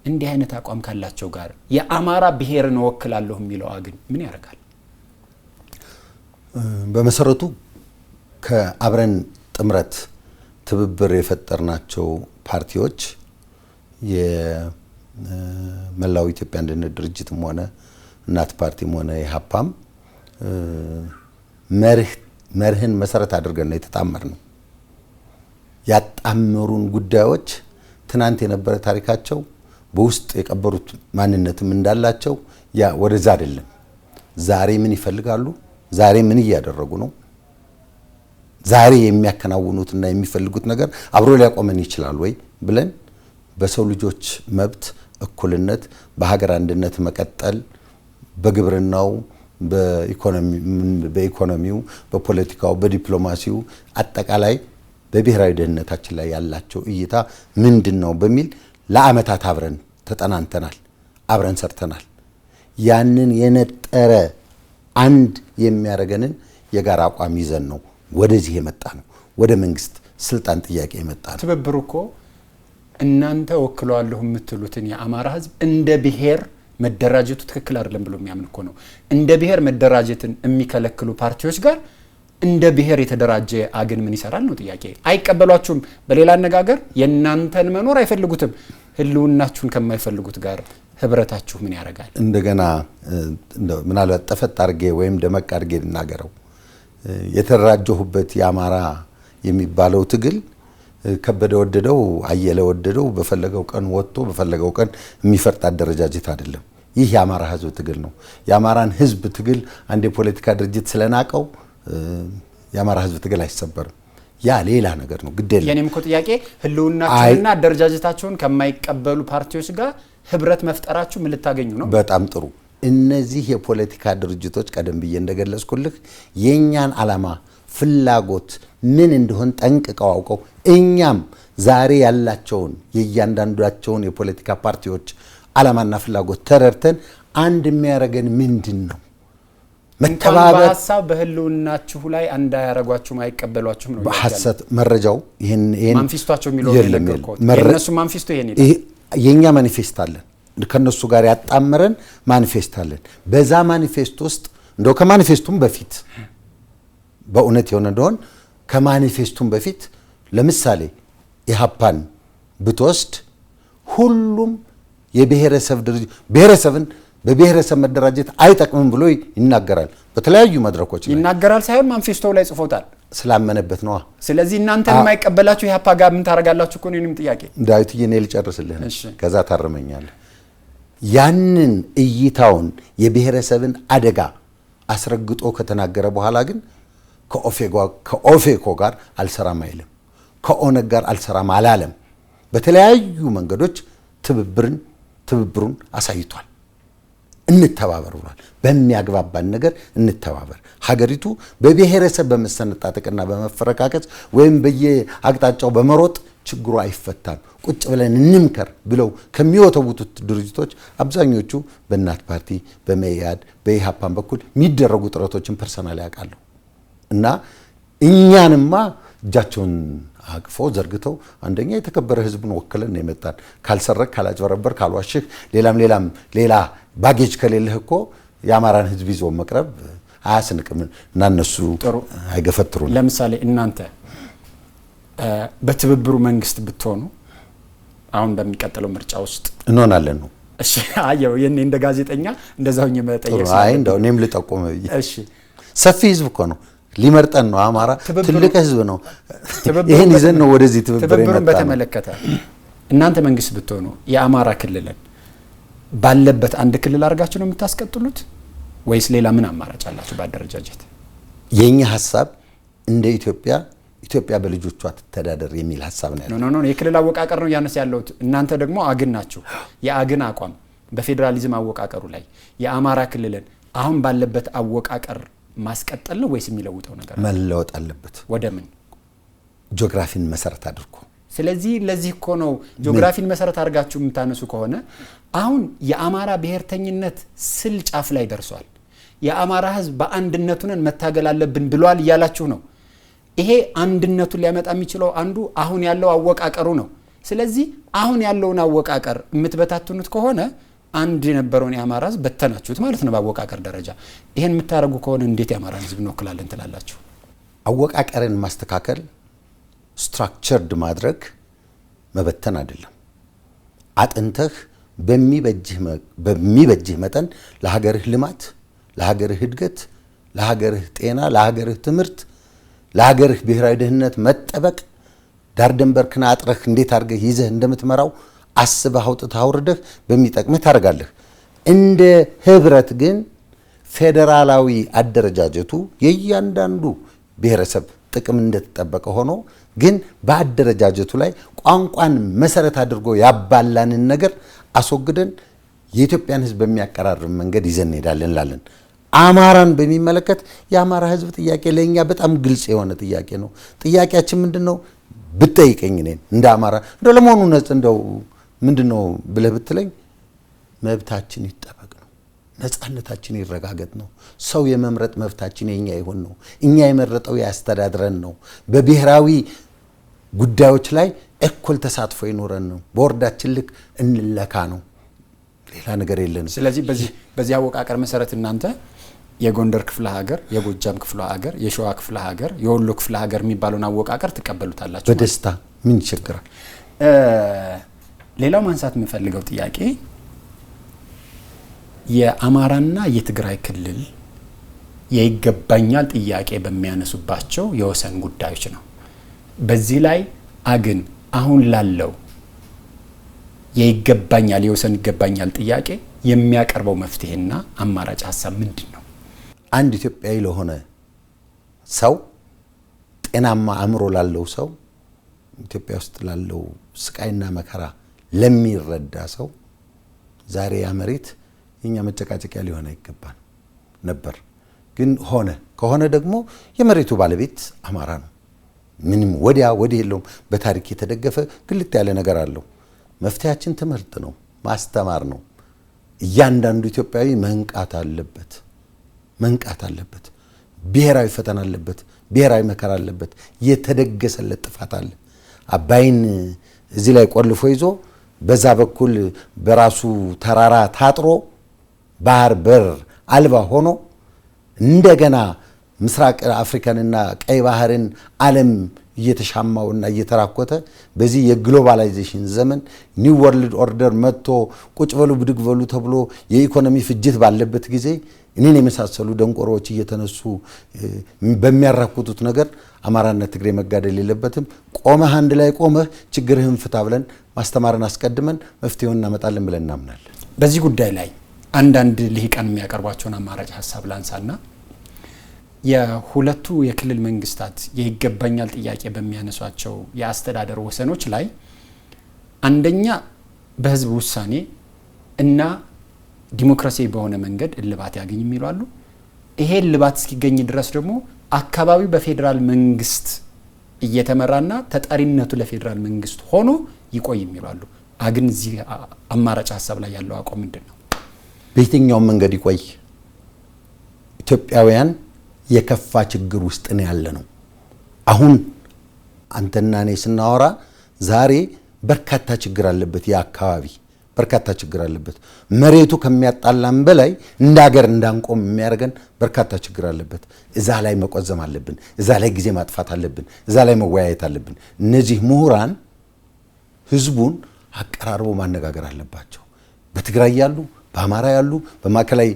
እንዲህ አይነት አቋም ካላቸው ጋር የአማራ ብሔርን ወክላለሁ የሚለው አግን ምን ያደርጋል? በመሰረቱ ከአብረን ጥምረት ትብብር የፈጠርናቸው ፓርቲዎች የመላው ኢትዮጵያ አንድነት ድርጅትም ሆነ እናት ፓርቲም ሆነ የሀፓም መርህን መሰረት አድርገን ነው የተጣመርነው። ያጣመሩን ጉዳዮች ትናንት የነበረ ታሪካቸው በውስጥ የቀበሩት ማንነትም እንዳላቸው ያ ወደዛ አይደለም። ዛሬ ምን ይፈልጋሉ? ዛሬ ምን እያደረጉ ነው? ዛሬ የሚያከናውኑትና የሚፈልጉት ነገር አብሮ ሊያቆመን ይችላል ወይ ብለን በሰው ልጆች መብት እኩልነት፣ በሀገር አንድነት መቀጠል፣ በግብርናው፣ በኢኮኖሚው፣ በፖለቲካው፣ በዲፕሎማሲው አጠቃላይ በብሔራዊ ደህንነታችን ላይ ያላቸው እይታ ምንድነው በሚል ለአመታት አብረን ተጠናንተናል፣ አብረን ሰርተናል። ያንን የነጠረ አንድ የሚያረገንን የጋራ አቋም ይዘን ነው ወደዚህ የመጣ ነው፣ ወደ መንግስት ስልጣን ጥያቄ የመጣ ነው። ትብብሩ እኮ እናንተ ወክለዋለሁ የምትሉትን የአማራ ህዝብ እንደ ብሔር መደራጀቱ ትክክል አይደለም ብሎ የሚያምን እኮ ነው። እንደ ብሔር መደራጀትን የሚከለክሉ ፓርቲዎች ጋር እንደ ብሔር የተደራጀ አግን ምን ይሰራል ነው ጥያቄ። አይቀበሏችሁም። በሌላ አነጋገር የእናንተን መኖር አይፈልጉትም። ህልውናችሁን ከማይፈልጉት ጋር ህብረታችሁ ምን ያደርጋል? እንደገና ምናልባት ጠፈጥ አድርጌ ወይም ደመቅ አድርጌ ልናገረው። የተደራጀሁበት የአማራ የሚባለው ትግል ከበደ ወደደው አየለ ወደደው በፈለገው ቀን ወጥቶ በፈለገው ቀን የሚፈርጥ አደረጃጀት አይደለም። ይህ የአማራ ህዝብ ትግል ነው። የአማራን ህዝብ ትግል አንድ የፖለቲካ ድርጅት ስለናቀው የአማራ ህዝብ ትግል አይሰበርም። ያ ሌላ ነገር ነው። ግድ የለም። የኔም እኮ ጥያቄ ህልውናችሁንና አደረጃጀታችሁን ከማይቀበሉ ፓርቲዎች ጋር ህብረት መፍጠራችሁ ምን ልታገኙ ነው? በጣም ጥሩ። እነዚህ የፖለቲካ ድርጅቶች ቀደም ብዬ እንደገለጽኩልህ የኛን ዓላማ ፍላጎት ምን እንደሆነ ጠንቅቀው አውቀው እኛም ዛሬ ያላቸውን የእያንዳንዳቸውን የፖለቲካ ፓርቲዎች ዓላማና ፍላጎት ተረድተን አንድ የሚያረገን ምንድነው? መተባበር በሐሳብ በህልውናችሁ ላይ እንዳያረጓችሁም አይቀበሏችሁም ነው። በሐሰት መረጃው ይሄን ማንፊስቷቸው የሚለው የነገርኩት የነሱ ማንፊስቶ ይሄን የኛ ማኒፌስት አለን። ከነሱ ጋር ያጣመረን ማኒፌስት አለን። በዛ ማኒፌስት ውስጥ እንደው ከማኒፌስቱም በፊት በእውነት የሆነ እንደሆን ከማኒፌስቱም በፊት ለምሳሌ ኢሃፓን ብትወስድ ሁሉም የብሔረሰብ ድርጅት ብሔረሰብን በብሔረሰብ መደራጀት አይጠቅምም ብሎ ይናገራል። በተለያዩ መድረኮች ላይ ይናገራል ሳይሆን ማንፌስቶው ላይ ጽፎታል። ስላመነበት ነው። ስለዚህ እናንተ የማይቀበላችሁ ኢህአፓ ጋር ምን ታረጋላችሁ? እኮ ነው ጥያቄ። ዳዊትዬ እኔ ልጨርስልህ ከዛ ታርመኛለህ። ያንን እይታውን የብሔረሰብን አደጋ አስረግጦ ከተናገረ በኋላ ግን ከኦፌኮ ጋር አልሰራም አይልም፣ ከኦነግ ጋር አልሰራም አላለም። በተለያዩ መንገዶች ትብብሩን አሳይቷል። እንተባበር ብሏል። በሚያግባባን ነገር እንተባበር። ሀገሪቱ በብሔረሰብ በመሰነጣጠቅና በመፈረካከስ ወይም በየአቅጣጫው በመሮጥ ችግሩ አይፈታም፣ ቁጭ ብለን እንምከር ብለው ከሚወተውቱት ድርጅቶች አብዛኞቹ በእናት ፓርቲ፣ በመኢአድ፣ በኢሃፓን በኩል የሚደረጉ ጥረቶችን ፐርሰናል ያውቃለሁ እና እኛንማ እጃቸውን አቅፎ ዘርግተው አንደኛ የተከበረ ህዝብን ወክለን ነው የመጣን። ካልሰረክ፣ ካላጭበረበር፣ ካልዋሽህ ሌላ ባጌጅ ከሌለህ እኮ የአማራን ህዝብ ይዞ መቅረብ አያስንቅም እና እነሱ አይገፈትሩም። ለምሳሌ እናንተ በትብብሩ መንግስት ብትሆኑ አሁን በሚቀጥለው ምርጫ ውስጥ እንሆናለን ነው። እሺ አየው የኔ እንደ ጋዜጠኛ እንደዛው መጠየቅ አይ እንደው እኔም ልጠቁም። እሺ ሰፊ ህዝብ እኮ ነው ሊመርጠን ነው። አማራ ትልቅ ህዝብ ነው። ይሄን ይዘን ነው ወደዚህ ትብብሩን በተመለከተ እናንተ መንግስት ብትሆኑ የአማራ ክልልን ባለበት አንድ ክልል አድርጋችሁ ነው የምታስቀጥሉት ወይስ ሌላ ምን አማራጭ አላችሁ? በአደረጃጀት የኛ ሐሳብ እንደ ኢትዮጵያ በልጆቿ ትተዳደር የሚል ሐሳብ ነው ያለው። ኖ የክልል አወቃቀር ነው ያነስ ያለው። እናንተ ደግሞ አግን ናችሁ። የአግን አቋም በፌዴራሊዝም አወቃቀሩ ላይ የአማራ ክልልን አሁን ባለበት አወቃቀር ማስቀጠል ነው ወይስ የሚለውጠው ነገር መለወጥ አለበት? ወደ ምን? ጂኦግራፊን መሰረት አድርጎ። ስለዚህ ለዚህ እኮ ነው ጂኦግራፊን መሰረት አድርጋችሁ የምታነሱ ከሆነ አሁን የአማራ ብሔርተኝነት ስል ጫፍ ላይ ደርሷል። የአማራ ህዝብ በአንድነቱን መታገል አለብን ብሏል እያላችሁ ነው። ይሄ አንድነቱን ሊያመጣ የሚችለው አንዱ አሁን ያለው አወቃቀሩ ነው። ስለዚህ አሁን ያለውን አወቃቀር የምትበታቱኑት ከሆነ አንድ የነበረውን የአማራ ህዝብ በተናችሁት ማለት ነው በአወቃቀር ደረጃ። ይሄን የምታደርጉ ከሆነ እንዴት የአማራ ህዝብ እንወክላለን ትላላችሁ? አወቃቀርን ማስተካከል ስትራክቸርድ ማድረግ መበተን አይደለም። አጥንተህ በሚበጅህ መጠን ለሀገርህ ልማት፣ ለሀገርህ እድገት፣ ለሀገርህ ጤና፣ ለሀገርህ ትምህርት፣ ለሀገርህ ብሔራዊ ደህንነት መጠበቅ ዳር ደንበርክን አጥረህ እንዴት አድርገህ ይዘህ እንደምትመራው አስበህ አውጥተህ አውርደህ በሚጠቅምህ ታደርጋለህ። እንደ ህብረት ግን ፌዴራላዊ አደረጃጀቱ የእያንዳንዱ ብሔረሰብ ጥቅም እንደተጠበቀ ሆኖ ግን በአደረጃጀቱ ላይ ቋንቋን መሰረት አድርጎ ያባላንን ነገር አስወግደን የኢትዮጵያን ህዝብ በሚያቀራርብ መንገድ ይዘን እንሄዳለን ላለን። አማራን በሚመለከት የአማራ ህዝብ ጥያቄ ለኛ በጣም ግልጽ የሆነ ጥያቄ ነው። ጥያቄያችን ምንድነው ብትጠይቀኝ እኔን እንደ አማራ እንደው ለመሆኑ እንደው ምንድነው ብለህ ብትለኝ መብታችን ይጠበቅ ነው፣ ነፃነታችን ይረጋገጥ ነው፣ ሰው የመምረጥ መብታችን የኛ ይሁን ነው፣ እኛ የመረጠው ያስተዳድረን ነው፣ በብሔራዊ ጉዳዮች ላይ እኩል ተሳትፎ ይኖረን ነው፣ በወርዳችን ልክ እንለካ ነው። ሌላ ነገር የለንም። ስለዚህ በዚህ አወቃቀር መሰረት እናንተ የጎንደር ክፍለ ሀገር፣ የጎጃም ክፍለ ሀገር፣ የሸዋ ክፍለ ሀገር፣ የወሎ ክፍለ ሀገር የሚባሉን አወቃቀር ትቀበሉታላችሁ በደስታ። ምን ይቸግራል? ሌላው ማንሳት የምፈልገው ጥያቄ የአማራና የትግራይ ክልል የይገባኛል ጥያቄ በሚያነሱባቸው የወሰን ጉዳዮች ነው። በዚህ ላይ አግን አሁን ላለው የይገባኛል የወሰን ይገባኛል ጥያቄ የሚያቀርበው መፍትሄና አማራጭ ሐሳብ ምንድን ነው? አንድ ኢትዮጵያዊ ለሆነ ሰው፣ ጤናማ አእምሮ ላለው ሰው፣ ኢትዮጵያ ውስጥ ላለው ስቃይና መከራ ለሚረዳ ሰው ዛሬ ያ መሬት የኛ መጨቃጨቂያ ሊሆን አይገባም ነበር። ግን ከሆነ ደግሞ የመሬቱ ባለቤት አማራ ነው። ምንም ወዲያ ወዲህ የለውም። በታሪክ የተደገፈ ግልጥ ያለ ነገር አለው። መፍትሄያችን ትምህርት ነው፣ ማስተማር ነው። እያንዳንዱ ኢትዮጵያዊ መንቃት አለበት። ብሔራዊ ፈተና አለበት፣ ብሔራዊ መከራ አለበት። የተደገሰለት ጥፋት አለ። አባይን እዚህ ላይ ቆልፎ ይዞ በዛ በኩል በራሱ ተራራ ታጥሮ ባህር በር አልባ ሆኖ እንደገና ምስራቅ አፍሪካንና ቀይ ባህርን ዓለም እየተሻማውና እየተራኮተ በዚህ የግሎባላይዜሽን ዘመን ኒው ወርልድ ኦርደር መጥቶ ቁጭ በሉ ብድግ በሉ ተብሎ የኢኮኖሚ ፍጅት ባለበት ጊዜ እኔን የመሳሰሉ ደንቆሮዎች እየተነሱ በሚያራኩቱት ነገር አማራና ትግሬ መጋደል የለበትም። ቆመህ አንድ ላይ ቆመህ ችግርህን ፍታ ብለን ማስተማርን አስቀድመን መፍትሄውን እናመጣለን ብለን እናምናለን። በዚህ ጉዳይ ላይ አንዳንድ ልሂቃን የሚያቀርቧቸውን አማራጭ ሀሳብ ላንሳና የሁለቱ የክልል መንግስታት የይገባኛል ጥያቄ በሚያነሷቸው የአስተዳደር ወሰኖች ላይ አንደኛ በህዝብ ውሳኔ እና ዲሞክራሲያዊ በሆነ መንገድ እልባት ያገኝ የሚሉ አሉ። ይሄ እልባት እስኪገኝ ድረስ ደግሞ አካባቢው በፌዴራል መንግስት እየተመራና ተጠሪነቱ ለፌዴራል መንግስት ሆኖ ይቆይ የሚሉ አሉ። አግን እዚህ አማራጭ ሀሳብ ላይ ያለው አቋም ምንድነው? በየትኛው መንገድ ይቆይ? ኢትዮጵያውያን የከፋ ችግር ውስጥ ነው ያለ ነው። አሁን አንተና እኔ ስናወራ ዛሬ በርካታ ችግር አለበት። የአካባቢ በርካታ ችግር አለበት። መሬቱ ከሚያጣላን በላይ እንደ ሀገር እንዳንቆም የሚያደርገን በርካታ ችግር አለበት። እዛ ላይ መቆዘም አለብን። እዛ ላይ ጊዜ ማጥፋት አለብን። እዛ ላይ መወያየት አለብን። እነዚህ ምሁራን ህዝቡን አቀራርቦ ማነጋገር አለባቸው። በትግራይ ያሉ፣ በአማራ ያሉ፣ በማዕከላዊ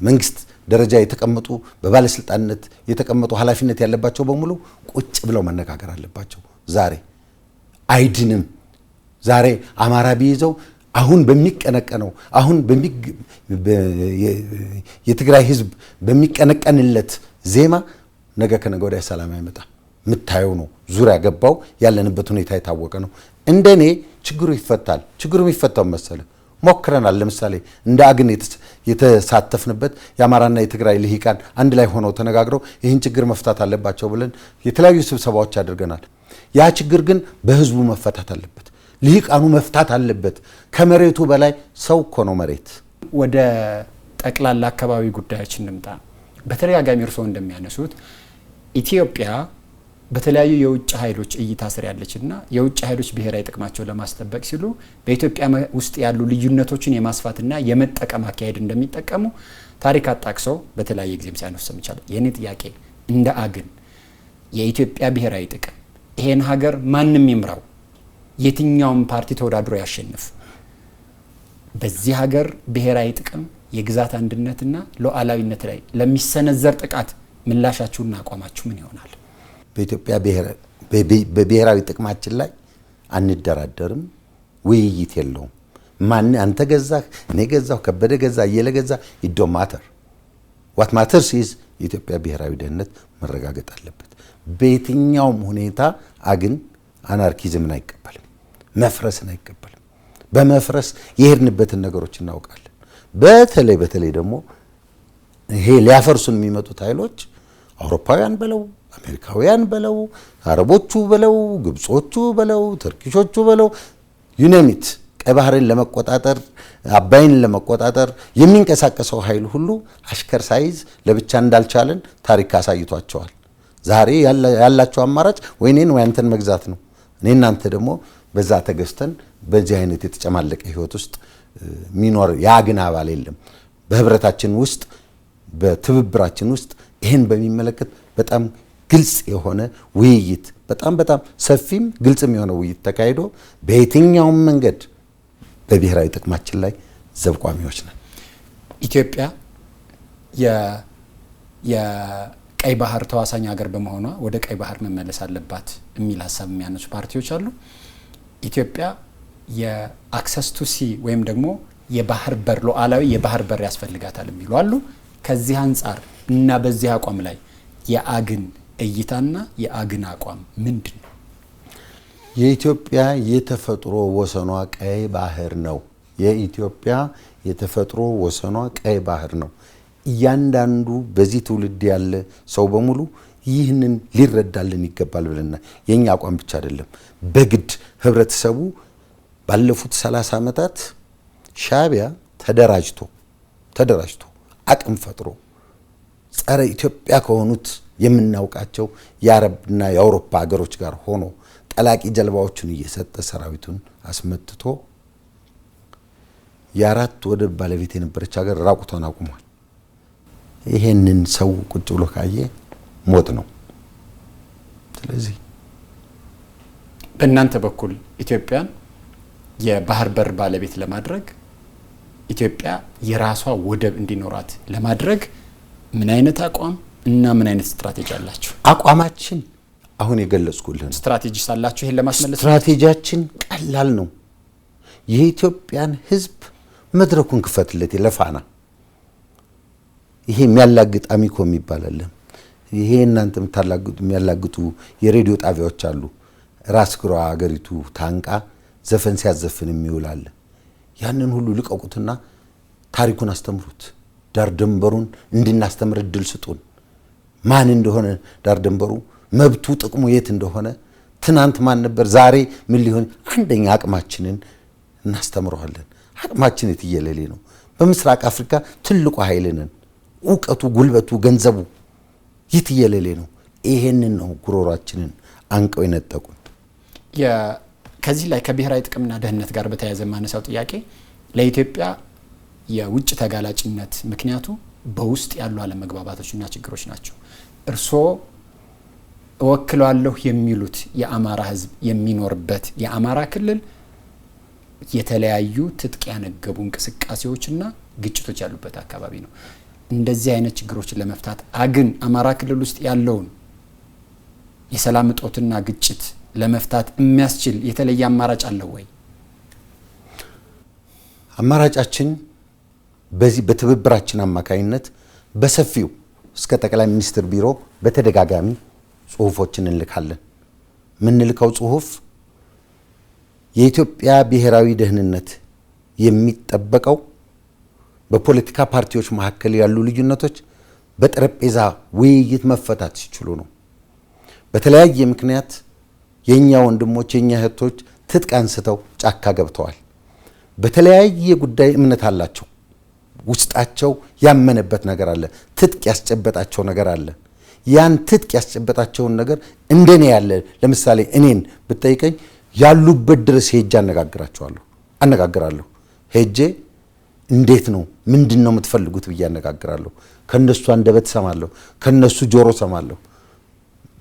መንግስት ደረጃ የተቀመጡ በባለስልጣንነት የተቀመጡ ኃላፊነት ያለባቸው በሙሉ ቁጭ ብለው መነጋገር አለባቸው። ዛሬ አይድንም። ዛሬ አማራ ቢይዘው አሁን በሚቀነቀነው አሁን የትግራይ ህዝብ በሚቀነቀንለት ዜማ ነገ ከነገ ወዲያ ሰላም አይመጣም። ምታየው ነው። ዙሪያ ገባው ያለንበት ሁኔታ የታወቀ ነው። እንደኔ ችግሩ ይፈታል። ችግሩ የሚፈታው መሰለ ሞክረናል። ለምሳሌ እንደ አግን የተሳተፍንበት የአማራና የትግራይ ልሂቃን አንድ ላይ ሆነው ተነጋግረው ይህን ችግር መፍታት አለባቸው ብለን የተለያዩ ስብሰባዎች አድርገናል። ያ ችግር ግን በህዝቡ መፈታት አለበት። ልሂቃኑ መፍታት አለበት። ከመሬቱ በላይ ሰው እኮ ነው መሬት። ወደ ጠቅላላ አካባቢ ጉዳዮች እንምጣ። በተደጋጋሚ እርስዎ እንደሚያነሱት ኢትዮጵያ በተለያዩ የውጭ ኃይሎች እይታ ስር ያለችና የውጭ ኃይሎች ብሔራዊ ጥቅማቸውን ለማስጠበቅ ሲሉ በኢትዮጵያ ውስጥ ያሉ ልዩነቶችን የማስፋትና የመጠቀም አካሄድ እንደሚጠቀሙ ታሪክ አጣቅሰው በተለያየ ጊዜም ሲያነሱ ሰምቻለሁ። የኔ ጥያቄ እንደ አግን የኢትዮጵያ ብሔራዊ ጥቅም ይሄን ሀገር ማንም ይምራው የትኛውም ፓርቲ ተወዳድሮ ያሸንፍ በዚህ ሀገር ብሔራዊ ጥቅም የግዛት አንድነትና ሉዓላዊነት ላይ ለሚሰነዘር ጥቃት ምላሻችሁና አቋማችሁ ምን ይሆናል? በኢትዮጵያ በብሔራዊ ጥቅማችን ላይ አንደራደርም። ውይይት የለውም። ማን አንተ ገዛህ እኔ ገዛሁ ከበደ ገዛ እየለ ገዛ it don't matter. what matters is የኢትዮጵያ ብሔራዊ ደህንነት መረጋገጥ አለበት። በየትኛውም ሁኔታ አግን አናርኪዝምን አይቀበልም። መፍረስን አይቀበልም። በመፍረስ የሄድንበትን ነገሮች እናውቃለን። በተለይ ደግሞ ይሄ ሊያፈርሱን የሚመጡት ኃይሎች አውሮፓውያን በለው አሜሪካውያን በለው አረቦቹ በለው ግብጾቹ በለው ተርኪሾቹ በለው ዩኔሚት ቀይ ባህርን ለመቆጣጠር አባይን ለመቆጣጠር የሚንቀሳቀሰው ኃይል ሁሉ አሽከር ሳይዝ ለብቻ እንዳልቻለን ታሪክ አሳይቷቸዋል። ዛሬ ያላቸው አማራጭ ወይኔን ወይ አንተን መግዛት ነው። እኔ እናንተ ደግሞ በዛ ተገዝተን በዚህ አይነት የተጨማለቀ ህይወት ውስጥ ሚኖር ያግን አባል የለም። በህብረታችን ውስጥ በትብብራችን ውስጥ ይሄን በሚመለከት በጣም ግልጽ የሆነ ውይይት በጣም ሰፊም ግልጽም የሆነ ውይይት ተካሂዶ በየትኛውም መንገድ በብሔራዊ ጥቅማችን ላይ ዘብቋሚዎች ነን። ኢትዮጵያ የቀይ ባህር ተዋሳኝ ሀገር በመሆኗ ወደ ቀይ ባህር መመለስ አለባት የሚል ሀሳብ የሚያነሱ ፓርቲዎች አሉ። ኢትዮጵያ የአክሰስ ቱ ሲ ወይም ደግሞ የባህር በር ሉዓላዊ የባህር በር ያስፈልጋታል የሚሉ አሉ። ከዚህ አንጻር እና በዚህ አቋም ላይ የአግን እይታና የአግን አቋም ምንድን ነው? የኢትዮጵያ የተፈጥሮ ወሰኗ ቀይ ባህር ነው። የኢትዮጵያ የተፈጥሮ ወሰኗ ቀይ ባህር ነው። እያንዳንዱ በዚህ ትውልድ ያለ ሰው በሙሉ ይህንን ሊረዳልን ይገባል ብለና የኛ አቋም ብቻ አይደለም። በግድ ህብረተሰቡ ባለፉት 30 ዓመታት ሻዕቢያ ተደራጅቶ አቅም ፈጥሮ ጸረ ኢትዮጵያ ከሆኑት የምናውቃቸው የአረብና የአውሮፓ ሀገሮች ጋር ሆኖ ጠላቂ ጀልባዎችን እየሰጠ ሰራዊቱን አስመጥቶ የአራት ወደብ ባለቤት የነበረች ሀገር ራቁቷን አቁሟል። ይሄንን ሰው ቁጭ ብሎ ካየ ሞት ነው። ስለዚህ በእናንተ በኩል ኢትዮጵያን የባህር በር ባለቤት ለማድረግ ኢትዮጵያ የራሷ ወደብ እንዲኖራት ለማድረግ ምን አይነት አቋም እና ምን አይነት ስትራቴጂ አላችሁ? አቋማችን አሁን የገለጽኩልህ ስትራቴጂ ሳላችሁ ይሄን ለማስመለስ ስትራቴጂያችን ቀላል ነው። የኢትዮጵያን ሕዝብ መድረኩን ክፈትለት ለፋና። ይሄ የሚያላግጥ አሚኮ የሚባል ይሄ እናንተ የሚያላግጡ የሬዲዮ ጣቢያዎች አሉ። ራስ ግሯ አገሪቱ ታንቃ ዘፈን ሲያዘፍን የሚውላል። ያንን ሁሉ ልቀቁትና ታሪኩን አስተምሩት። ዳር ድንበሩን እንድናስተምር እድል ስጡን። ማን እንደሆነ ዳር ድንበሩ፣ መብቱ፣ ጥቅሙ የት እንደሆነ፣ ትናንት ማን ነበር፣ ዛሬ ምን ሊሆን፣ አንደኛ አቅማችንን እናስተምረዋለን። አቅማችን የትየለሌ ነው። በምስራቅ አፍሪካ ትልቁ ኃይል ነን። ዕውቀቱ፣ ጉልበቱ፣ ገንዘቡ የትየለሌ ነው። ይሄንን ነው ጉሮሯችንን አንቀው የነጠቁን። ከዚህ ላይ ከብሔራዊ ጥቅምና ደህንነት ጋር በተያያዘ ማነሳው ጥያቄ ለኢትዮጵያ የውጭ ተጋላጭነት ምክንያቱ በውስጥ ያሉ አለመግባባቶችና ችግሮች ናቸው። እርስዎ እወክላለሁ የሚሉት የአማራ ሕዝብ የሚኖርበት የአማራ ክልል የተለያዩ ትጥቅ ያነገቡ እንቅስቃሴዎችና ግጭቶች ያሉበት አካባቢ ነው። እንደዚህ አይነት ችግሮችን ለመፍታት አግን አማራ ክልል ውስጥ ያለውን የሰላም እጦትና ግጭት ለመፍታት የሚያስችል የተለየ አማራጭ አለው ወይ? አማራጫችን በዚህ በትብብራችን አማካኝነት በሰፊው እስከ ጠቅላይ ሚኒስትር ቢሮ በተደጋጋሚ ጽሁፎችን እንልካለን። ምንልከው ጽሁፍ የኢትዮጵያ ብሔራዊ ደህንነት የሚጠበቀው በፖለቲካ ፓርቲዎች መካከል ያሉ ልዩነቶች በጠረጴዛ ውይይት መፈታት ሲችሉ ነው። በተለያየ ምክንያት የኛ ወንድሞች የኛ እህቶች ትጥቅ አንስተው ጫካ ገብተዋል። በተለያየ ጉዳይ እምነት አላቸው። ውስጣቸው ያመነበት ነገር አለ። ትጥቅ ያስጨበጣቸው ነገር አለ። ያን ትጥቅ ያስጨበጣቸውን ነገር እንደኔ ያለ ለምሳሌ እኔን ብትጠይቀኝ ያሉበት ድረስ ሄጄ አነጋግራለሁ። ሄጄ እንዴት ነው ምንድነው የምትፈልጉት ብዬ አነጋግራለሁ። ከነሱ አንደበት ሰማለሁ፣ ከነሱ ጆሮ ሰማለሁ።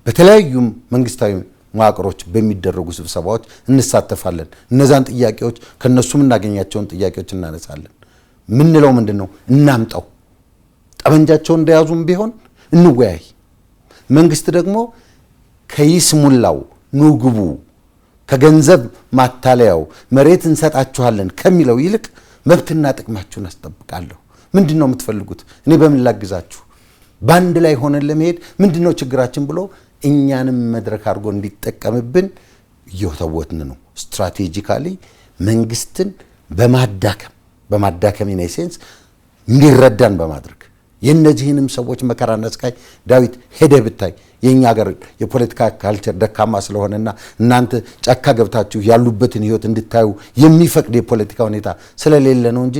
በተለያዩ መንግስታዊ መዋቅሮች በሚደረጉ ስብሰባዎች እንሳተፋለን። እነዛን ጥያቄዎች ከነሱ የምናገኛቸውን ጥያቄዎች እናነሳለን። ምንለው ምንድነው እናምጣው፣ ጠመንጃቸውን እንደያዙም ቢሆን እንወያይ። መንግስት ደግሞ ከይስሙላው ንግቡ ከገንዘብ ማታለያው መሬት እንሰጣችኋለን ከሚለው ይልቅ መብትና ጥቅማችሁን አስጠብቃለሁ። ምንድነው የምትፈልጉት? እኔ በምን ላግዛችሁ? ባንድ ላይ ሆነን ለመሄድ ምንድነው ችግራችን ብሎ እኛንም መድረክ አድርጎ እንዲጠቀምብን እየወተወትን ነው። ስትራቴጂካሊ መንግስትን በማዳከም ኢን ሴንስ እንዲረዳን በማድረግ የነዚህንም ሰዎች መከራና ስቃይ ዳዊት ሄደ ብታይ የኛ ሀገር የፖለቲካ ካልቸር ደካማ ስለሆነና እናንተ ጫካ ገብታችሁ ያሉበትን ህይወት እንድታዩ የሚፈቅድ የፖለቲካ ሁኔታ ስለሌለ ነው እንጂ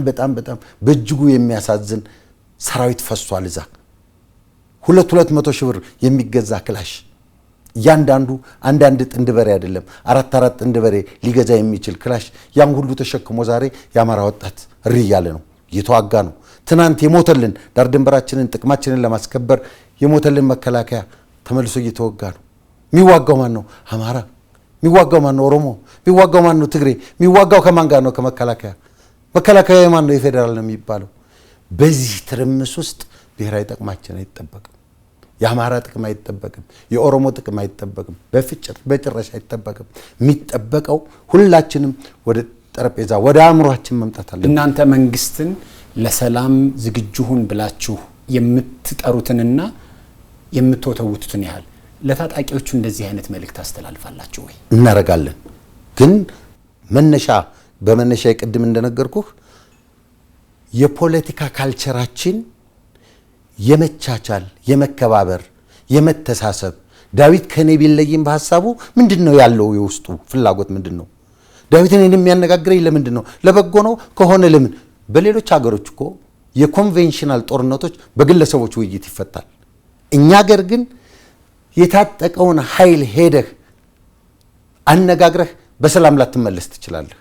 በጣም በእጅጉ የሚያሳዝን ሰራዊት ፈሷል። እዛ 200 ሺህ ብር የሚገዛ ክላሽ ያንዳንዱ አንዳንድ ጥንድ በሬ አይደለም 4 ጥንድ በሬ ሊገዛ የሚችል ክላሽ ያን ሁሉ ተሸክሞ ዛሬ የአማራ ወጣት ርያለ ነው፣ እየተዋጋ ነው። ትናንት የሞተልን ዳር ድንበራችንን ጥቅማችንን ለማስከበር የሞተልን መከላከያ ተመልሶ እየተወጋ ነው። የሚዋጋው ማን ነው? አማራ። የሚዋጋው ማን ነው? ኦሮሞ። የሚዋጋው ማን ነው? ትግሬ። የሚዋጋው ከማን ጋር ነው? ከመከላከያ። መከላከያ የማን ነው? የፌደራል ነው የሚባለው። በዚህ ትርምስ ውስጥ ብሔራዊ ጥቅማችን አይጠበቅም። የአማራ ጥቅም አይጠበቅም። የኦሮሞ ጥቅም አይጠበቅም። በጭራሽ አይጠበቅም። የሚጠበቀው ሁላችንም ወደ ጠረጴዛ ወደ አእምሯችን መምጣት አለ። እናንተ መንግስትን ለሰላም ዝግጁ ሁን ብላችሁ የምትጠሩትንና የምትወተውቱትን ያህል ለታጣቂዎቹ እንደዚህ አይነት መልእክት አስተላልፋላችሁ ወይ? እናረጋለን። ግን በመነሻ ቅድም እንደነገርኩህ የፖለቲካ ካልቸራችን የመቻቻል፣ የመከባበር፣ የመተሳሰብ ዳዊት ከኔ ቢለይም በሐሳቡ ምንድነው ያለው የውስጡ ፍላጎት ምንድነው? ዳዊትን የሚያነጋግረኝ ለምንድን ነው? ለበጎ ነው ከሆነ ለምን? በሌሎች ሀገሮች እኮ የኮንቬንሽናል ጦርነቶች በግለሰቦች ውይይት ይፈታል። እኛ ሀገር ግን የታጠቀውን ኃይል ሄደህ አነጋግረህ በሰላም ላትመለስ ትችላለህ።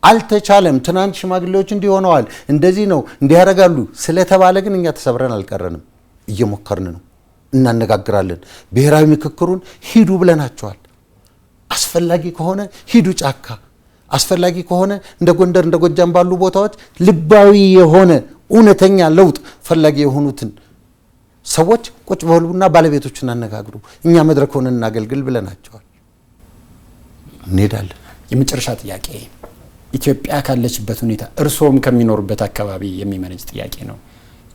አልተቻለም። ትናንት ሽማግሌዎች እንዲሆነዋል እንደዚህ ነው እንዲያረጋሉ ስለተባለ ግን እኛ ተሰብረን አልቀረንም። እየሞከርን ነው፣ እናነጋግራለን። ብሔራዊ ምክክሩን ሂዱ ብለናቸዋል። አስፈላጊ ከሆነ ሂዱ ጫካ፣ አስፈላጊ ከሆነ እንደ ጎንደር እንደ ጎጃም ባሉ ቦታዎች ልባዊ የሆነ እውነተኛ ለውጥ ፈላጊ የሆኑትን ሰዎች ቁጭ በሉና ባለቤቶችን አነጋግሩ፣ እኛ መድረክ ሆነን እናገልግል ብለናቸዋል። እንሄዳለን። የመጨረሻ ጥያቄ ኢትዮጵያ ካለችበት ሁኔታ እርሶም ከሚኖሩበት አካባቢ የሚመነጭ ጥያቄ ነው።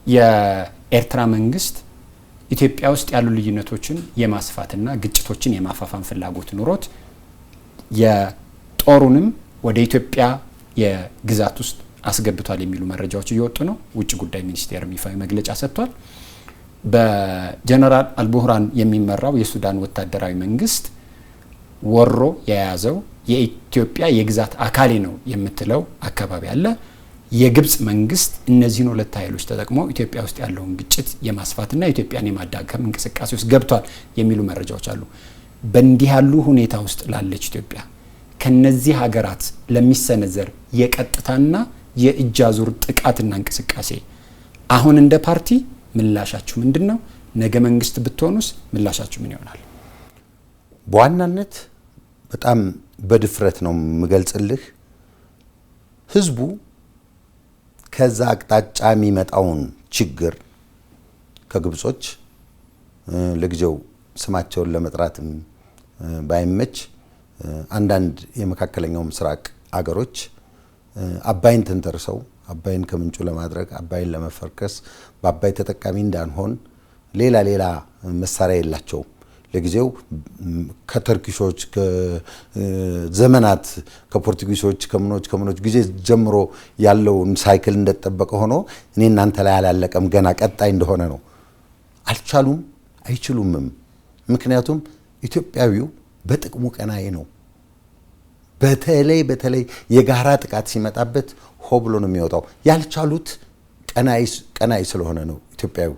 የኤርትራ መንግስት ኢትዮጵያ ውስጥ ያሉ ልዩነቶችን የማስፋትና ግጭቶችን የማፋፋም ፍላጎት ኑሮት የጦሩንም ወደ ኢትዮጵያ የግዛት ውስጥ አስገብቷል የሚሉ መረጃዎች እየወጡ ነው። ውጭ ጉዳይ ሚኒስቴር ይፋዊ መግለጫ ሰጥቷል። በጀነራል አልቡርሃን የሚመራው የሱዳን ወታደራዊ መንግስት ወሮ የያዘው የኢትዮጵያ የግዛት አካሌ ነው የምትለው አካባቢ አለ። የግብጽ መንግስት እነዚህን ሁለት ኃይሎች ተጠቅሞ ኢትዮጵያ ውስጥ ያለውን ግጭት የማስፋትና ኢትዮጵያን የማዳከም እንቅስቃሴ ውስጥ ገብቷል የሚሉ መረጃዎች አሉ። በእንዲህ ያሉ ሁኔታ ውስጥ ላለች ኢትዮጵያ ከነዚህ ሀገራት ለሚሰነዘር የቀጥታና የእጅ አዙር ጥቃትና እንቅስቃሴ አሁን እንደ ፓርቲ ምላሻችሁ ምንድነው? ነገ መንግስት ብትሆኑስ ምላሻችሁ ምን ይሆናል? በዋናነት በጣም በድፍረት ነው የምገልጽልህ። ህዝቡ ከዛ አቅጣጫ የሚመጣውን ችግር ከግብጾች ለጊዜው ስማቸውን ለመጥራትም ባይመች አንዳንድ የመካከለኛው ምስራቅ አገሮች አባይን ተንተርሰው አባይን ከምንጩ ለማድረግ አባይን ለመፈርከስ በአባይ ተጠቃሚ እንዳንሆን ሌላ መሳሪያ የላቸውም። ለጊዜው ከተርኪሾች ከዘመናት ከፖርቱጊሶች ከምኖች ጊዜ ጀምሮ ያለውን ሳይክል እንደተጠበቀ ሆኖ እኔ እናንተ ላይ አላለቀም ገና ቀጣይ እንደሆነ ነው። አልቻሉም፣ አይችሉምም። ምክንያቱም ኢትዮጵያዊው በጥቅሙ ቀናይ ነው። በተለይ የጋራ ጥቃት ሲመጣበት ሆ ብሎ ነው የሚወጣው። ያልቻሉት ቀናይ ስለሆነ ነው። ኢትዮጵያዊው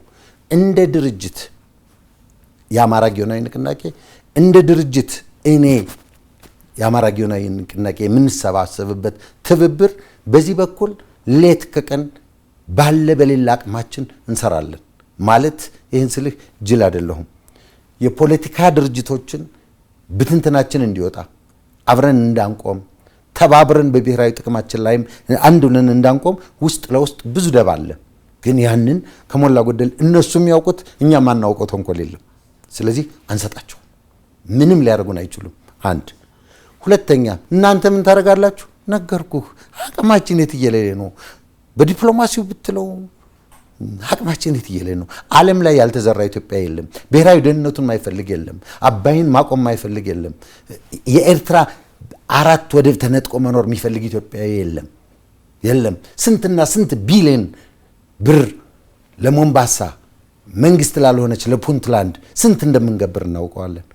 እንደ ድርጅት የአማራ ጊዮናዊ ንቅናቄ እንደ ድርጅት እኔ የአማራ ጊዮናዊ ንቅናቄ የምንሰባሰብበት ትብብር በዚህ በኩል ሌት ከቀን ባለ በሌላ አቅማችን እንሰራለን ማለት ይህን ስልህ ጅል አይደለሁም። የፖለቲካ ድርጅቶችን ብትንትናችን እንዲወጣ አብረን እንዳንቆም ተባብረን በብሔራዊ ጥቅማችን ላይም አንድ ሆነን እንዳንቆም ውስጥ ለውስጥ ብዙ ደባ አለ። ግን ያንን ከሞላ ጎደል እነሱ የሚያውቁት እኛ ማናውቀው ተንኮል የለም። ስለዚህ አንሰጣቸው፣ ምንም ሊያደርጉን አይችሉም። አንድ ሁለተኛ፣ እናንተ ምን ታደርጋላችሁ? ነገርኩህ፣ አቅማችን የትየለሌ ነው። በዲፕሎማሲው ብትለው አቅማችን የትየለሌ ነው። ዓለም ላይ ያልተዘራ ኢትዮጵያ የለም። ብሔራዊ ደህንነቱን ማይፈልግ የለም። አባይን ማቆም ማይፈልግ የለም። የኤርትራ 4 ወደብ ተነጥቆ መኖር የሚፈልግ ኢትዮጵያ የለም። ስንትና ስንት ቢሊዮን ብር ለሞምባሳ መንግስት ላልሆነች ለፑንትላንድ ስንት እንደምንገብር እናውቀዋለን።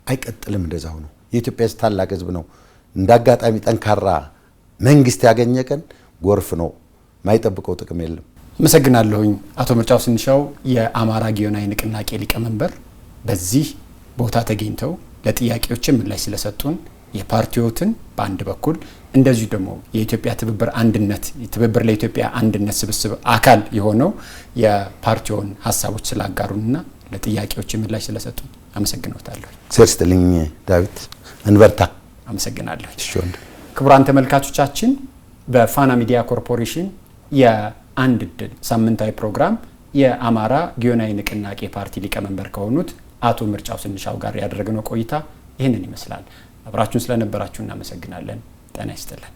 አይቀጥልም እንደዛው ነው። የኢትዮጵያ ታላቅ ህዝብ ነው። እንዳጋጣሚ ጠንካራ መንግስት ያገኘ ቀን ጎርፍ ነው፣ ማይጠብቀው ጥቅም የለም። አመሰግናለሁኝ አቶ ምርጫው ስንሻው የአማራ ጊዮናዊ ንቅናቄ ሊቀመንበር በዚህ ቦታ ተገኝተው ለጥያቄዎች ምላሽ ስለሰጡን የፓርቲዎትን በአንድ በኩል እንደዚሁ ደግሞ የኢትዮጵያ ትብብር ለኢትዮጵያ አንድነት ስብስብ አካል የሆነው የፓርቲውን ሀሳቦች ስላጋሩንና ለጥያቄዎች ምላሽ ስለሰጡን አመሰግናለሁ። ሰርስትልኝ ዳዊት እንበርታ። አመሰግናለሁ። ክቡራን ተመልካቾቻችን በፋና ሚዲያ ኮርፖሬሽን የአንድ ዕድል ሳምንታዊ ፕሮግራም የአማራ ጊዮናዊ ንቅናቄ ፓርቲ ሊቀመንበር ከሆኑት አቶ ምርጫው ስንሻው ጋር ያደረግነው ቆይታ ይህንን ይመስላል። አብራችሁን ስለነበራችሁ እናመሰግናለን። ጤና ይስጥልን።